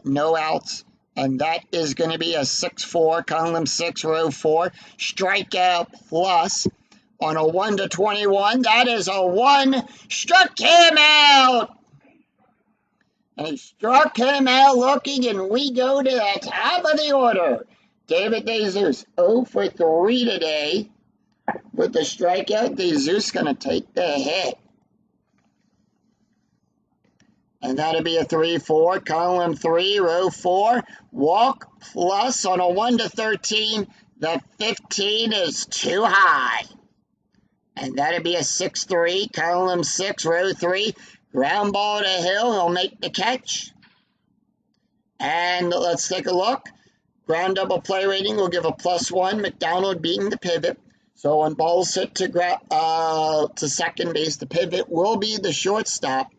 [SPEAKER 1] No outs. And that is going to be a 6-4, column 6, row 4. Strikeout plus on a 1-21. That is a 1. Struck him out. And he struck him out looking, and we go to the top of the order. David DeZeus, 0 for 3 today. With the strikeout, DeZeus going to take the hit. And that'll be a 3-4, column 3, row 4. Walk plus on a 1-13. The 15 is too high. And that'll be a 6-3, column 6, row 3. Ground ball to Hill. He'll make the catch. And let's take a look. Ground double play rating will give a +1. McDonald being the pivot. So on balls hit to second base, the pivot will be the shortstop.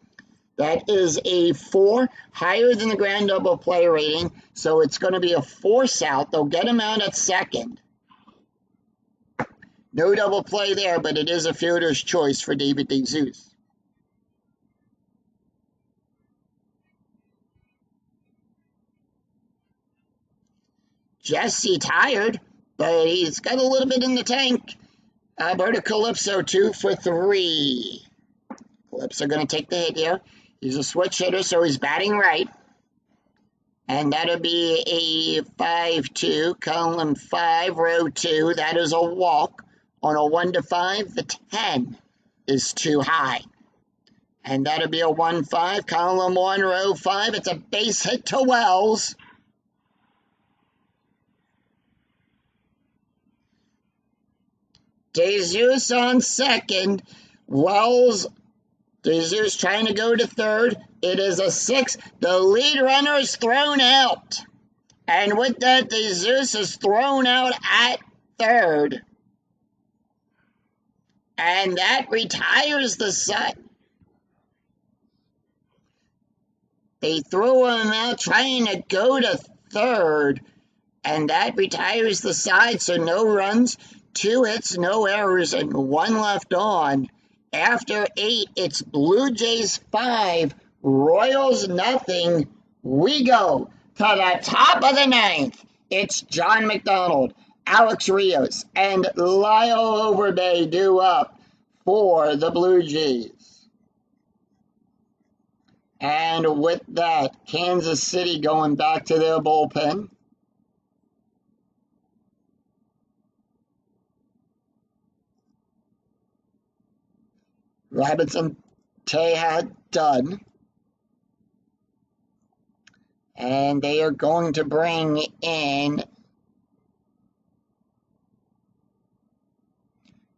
[SPEAKER 1] That is a 4, higher than the ground double play rating, so it's going to be a force out. They'll get him out at second. No double play there, but it is a fielder's choice for David DeZeus. Jesse tired, but he's got a little bit in the tank. Alberto Calypso, 2 for 3. Calypso going to take the hit here. He's a switch hitter, so he's batting right. And that'll be a 5-2, column 5, row 2. That is a walk. On a 1-5, the 10 is too high. And that'll be a 1-5, column 1, row 5. It's a base hit to Wells. DeZeus on second. Wells, DeZeus trying to go to third. It is a 6. The lead runner is thrown out. And with that, DeZeus is thrown out at third. And that retires the side. They threw him out trying to go to third. And that retires the side, so no runs, 2 hits, no errors, and 1 left on. After 8, it's Blue Jays 5, Royals nothing. We go to the top of the 9th. It's John McDonald, Alex Rios, and Lyle Overbay due up for the Blue Jays. And with that, Kansas City going back to their bullpen. Robinson Tejada done. And they are going to bring in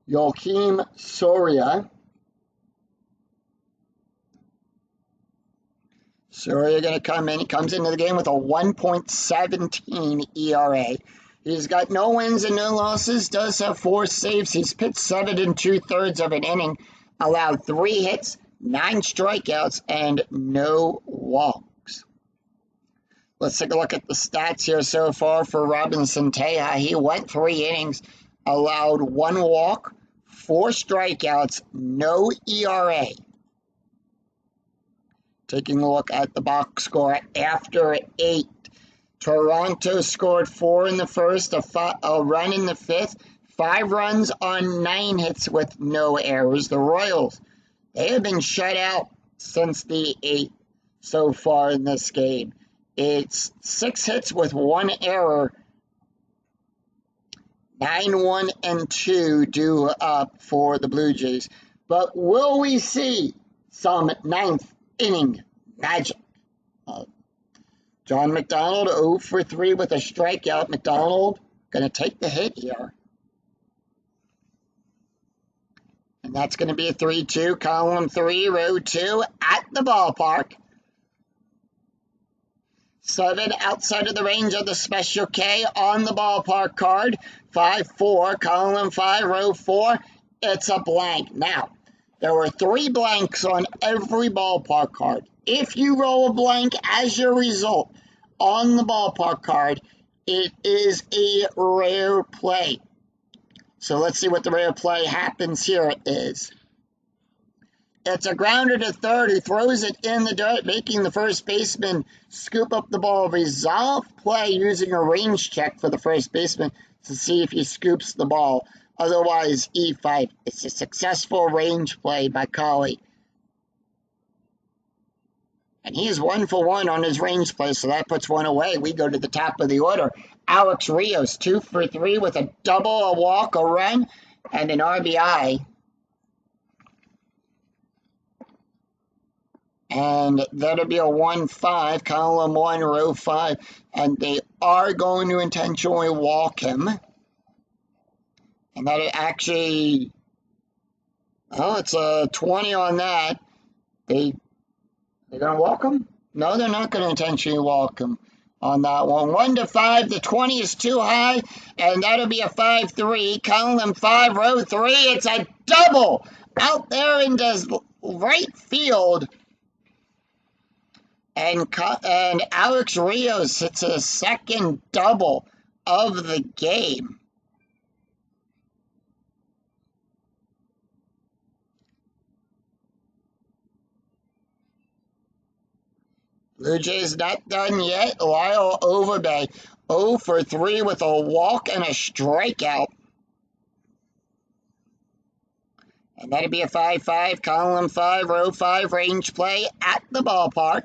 [SPEAKER 1] Joakim Soria. Soria going to come in. He comes into the game with a 1.17 ERA. He's got no wins and no losses, does have 4 saves. He's pitched 7 2/3 of an inning, allowed 3 hits, 9 strikeouts, and no walks. Let's take a look at the stats here so far for Robinson Tejada. He went 3 innings, allowed 1 walk, 4 strikeouts, no ERA. Taking a look at the box score after 8. Toronto scored 4 in the first, a run in the 5th, 5 runs on 9 hits with no errors. The Royals, they have been shut out since the 8th so far in this game. It's 6 hits with 1 error, 9-1-2 due up for the Blue Jays. But will we see some 9th inning magic? John McDonald, 0 for 3 with a strikeout. McDonald going to take the hit here. And that's going to be a 3-2, column 3, row 2 at the ballpark. 7 outside of the range of the special K on the ballpark card. 5-4, column 5, row 4. It's a blank. Now, there were 3 blanks on every ballpark card. If you roll a blank as your result on the ballpark card, it is a rare play. So let's see what the rare play happens here is. It's a grounder to third. He throws it in the dirt, making the first baseman scoop up the ball. Resolve play using a range check for the first baseman to see if he scoops the ball. Otherwise, E5. It's a successful range play by Collie. And he is 1 for 1 on his range play, so that puts 1 away. We go to the top of the order. Alex Rios, 2 for 3 with a double, a walk, a run, and an RBI. And that'll be a 1-5, column 1, row 5. And they are going to intentionally walk him. And that actually, oh, it's a 20 on that. They're going to walk him? No, they're not going to intentionally walk him on that one. 1-5, the 20 is too high, and that'll be a 5-3. Column 5, row 3. It's a double out there into right field. And Alex Rios hits a second double of the game. Blue Jays not done yet. Lyle Overbay, 0 for 3 with a walk and a strikeout. And that'd be a 5-5, column 5, row 5, range play at the ballpark.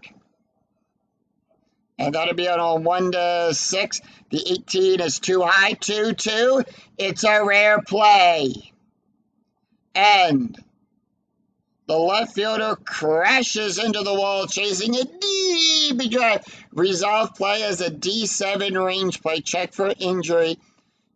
[SPEAKER 1] And that'll be on a 1-6. The 18 is too high, 2-2. It's a rare play. And the left fielder crashes into the wall, chasing a deep drive. Resolve play as a D7 range play. Check for injury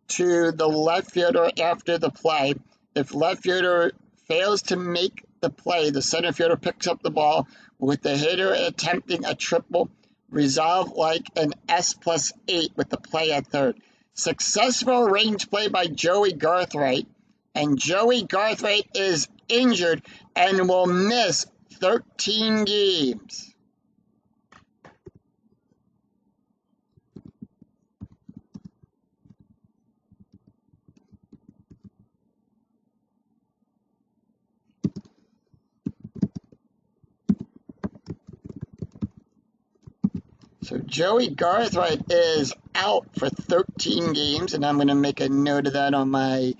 [SPEAKER 1] to the left fielder after the play. If left fielder fails to make the play, the center fielder picks up the ball with the hitter attempting a triple. Resolve like an S+8 with the play at third. Successful range play by Joey Garthwaite. And Joey Garthwaite is injured and will miss 13 games. So Joey Garthwaite is out for 13 games, and I'm going to make a note of that on my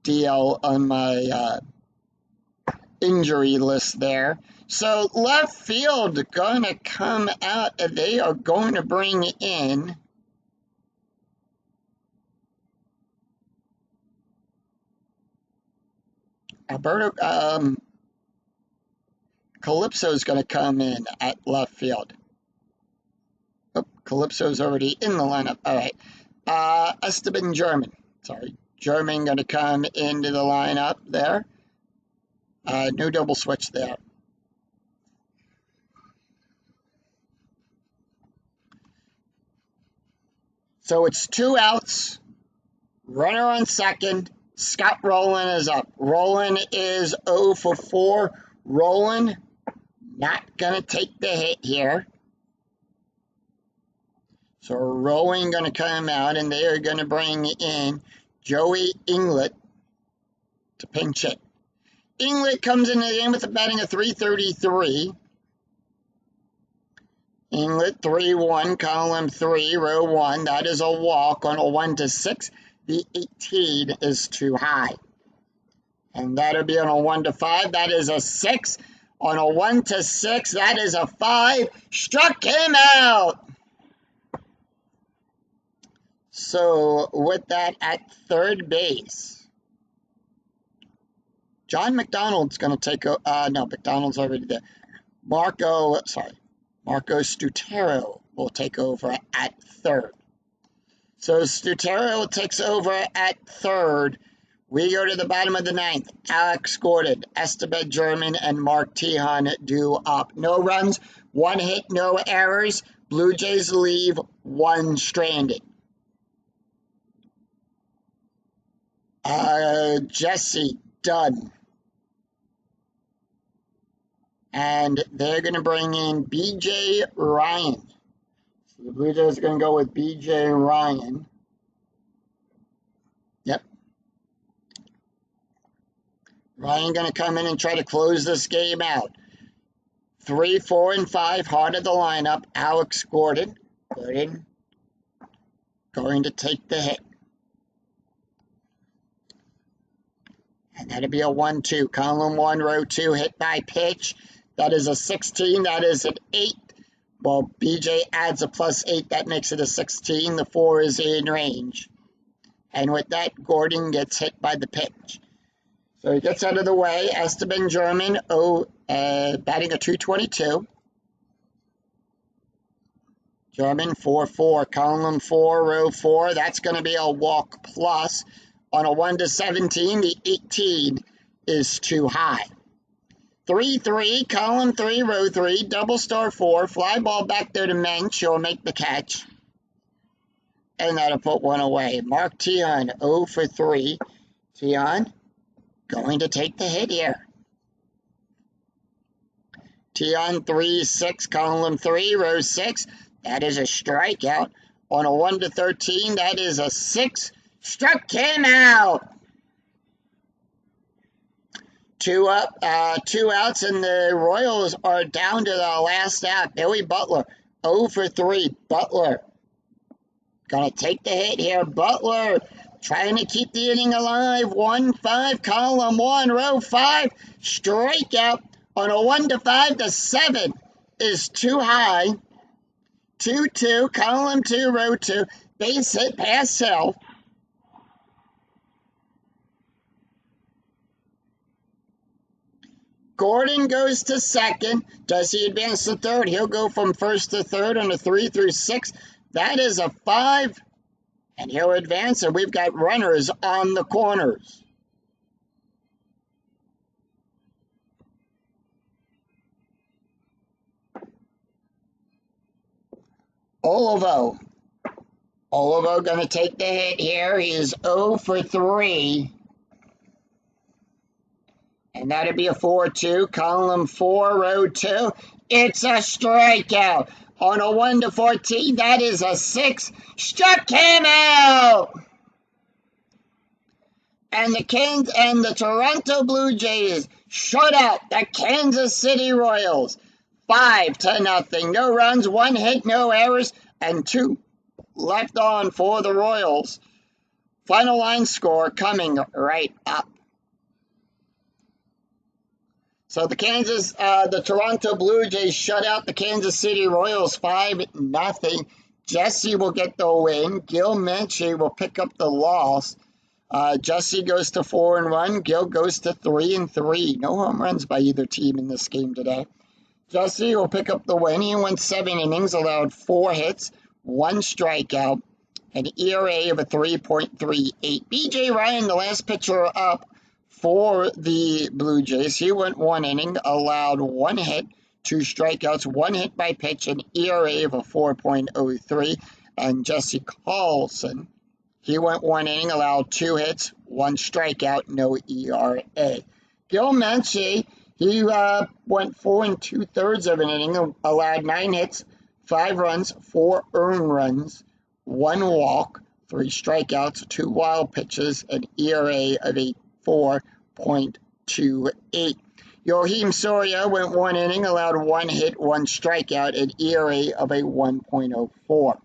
[SPEAKER 1] DL, on my injury list there. So left field going to come out, and they are going to bring in Alberto Calypso is going to come in at left field. Oh, Calypso's already in the lineup. All right. Esteban German. Sorry. German going to come into the lineup there. No double switch there. So it's 2 outs. Runner on second. Scott Rowland is up. Rowland is 0 for 4. Rowland not going to take the hit here. So Rowland going to come out, and they are going to bring in Joey Inglett to pinch hit. Inglett comes into the game with a batting of .333. Inglett 3-1, column 3, row 1. That is a walk on a 1-6. The 18 is too high. And that'll be on a 1-5. That is a 6. On a 1-6, that is a 5. Struck him out. So with that at third base, John McDonald's going to take no, McDonald's already there. Marco Stutero will take over at third. So Stutero takes over at third. We go to the bottom of the ninth. Alex Gordon, Esteban German, and Mark Tejon do up. No runs, 1 hit, no errors. Blue Jays leave one stranded. Jesse Dunn. And they're going to bring in BJ Ryan. So the Blue Jays are going to go with BJ Ryan. Yep. Ryan going to come in and try to close this game out. 3, 4, and 5, heart of the lineup. Alex Gordon. Gordon going to take the hit. And that'll be a 1-2. Column 1, row 2, hit by pitch. That is a 16. That is an 8. Well, BJ adds a +8. That makes it a 16. The 4 is in range. And with that, Gordon gets hit by the pitch. So he gets out of the way. Esteban German, batting a .222. German, 4-4. Column 4, row 4. That's going to be a walk plus. On a 1-17, the 18 is too high. 3-3, column 3, row 3, double star 4, fly ball back there to Mensch. He'll make the catch. And that'll put one away. Mark Tion, 0 for 3. Tion going to take the hit here. Tion, 3-6, column 3, row 6. That is a strikeout. On a 1-13, that is a 6. Struck him out. 2 up, 2 outs, and the Royals are down to the last out. Billy Butler, 0 for 3. Butler gonna take the hit here. Butler trying to keep the inning alive. 1-5, column 1, row 5. Strikeout on a 1-5. The 7 is too high. 2-2, column 2, row 2. Base hit past Hill. Gordon goes to second. Does he advance to third? He'll go from first to third on a 3 through 6. That is a 5. And he'll advance, and we've got runners on the corners. Olivo going to take the hit here. He is 0 for 3. And that'll be a 4-2, column 4, row 2. It's a strikeout. On a 1-14, that is a 6. Struck him out. And the Toronto Blue Jays shut out the Kansas City Royals 5-0. No runs, 1 hit, no errors, and 2 left on for the Royals. Final line score coming right up. So the Toronto Blue Jays shut out the Kansas City Royals 5-0. Jesse will get the win. Gil Menche will pick up the loss. Jesse goes to 4-1. Gil goes to 3-3. No home runs by either team in this game today. Jesse will pick up the win. He went 7 innings, allowed 4 hits, 1 strikeout, an ERA of a 3.38. BJ Ryan, the last pitcher up for the Blue Jays, he went 1 inning, allowed 1 hit, 2 strikeouts, 1 hit by pitch, an ERA of a 4.03. And Jesse Carlson, he went 1 inning, allowed 2 hits, 1 strikeout, no ERA. Gil Menche, he went 4 2/3 of an inning, allowed 9 hits, 5 runs, 4 earned runs, 1 walk, 3 strikeouts, 2 wild pitches, an ERA of a 4.28. Yohim Soria went 1 inning, allowed 1 hit, 1 strikeout, an ERA of a 1.04.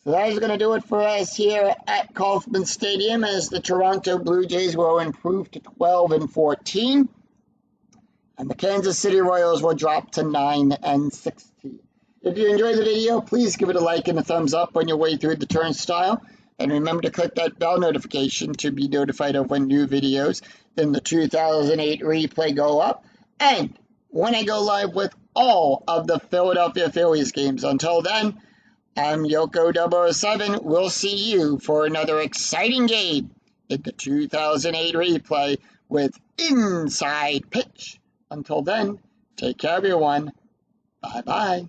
[SPEAKER 1] So that is going to do it for us here at Kauffman Stadium, as the Toronto Blue Jays will improve to 12-14, and the Kansas City Royals will drop to 9-16. If you enjoyed the video, please give it a like and a thumbs up on your way through the turnstile. And remember to click that bell notification to be notified of when new videos in the 2008 replay go up, and when I go live with all of the Philadelphia Phillies games. Until then, I'm Yoko 007. We'll see you for another exciting game in the 2008 replay with Inside Pitch. Until then, take care, everyone. Bye-bye.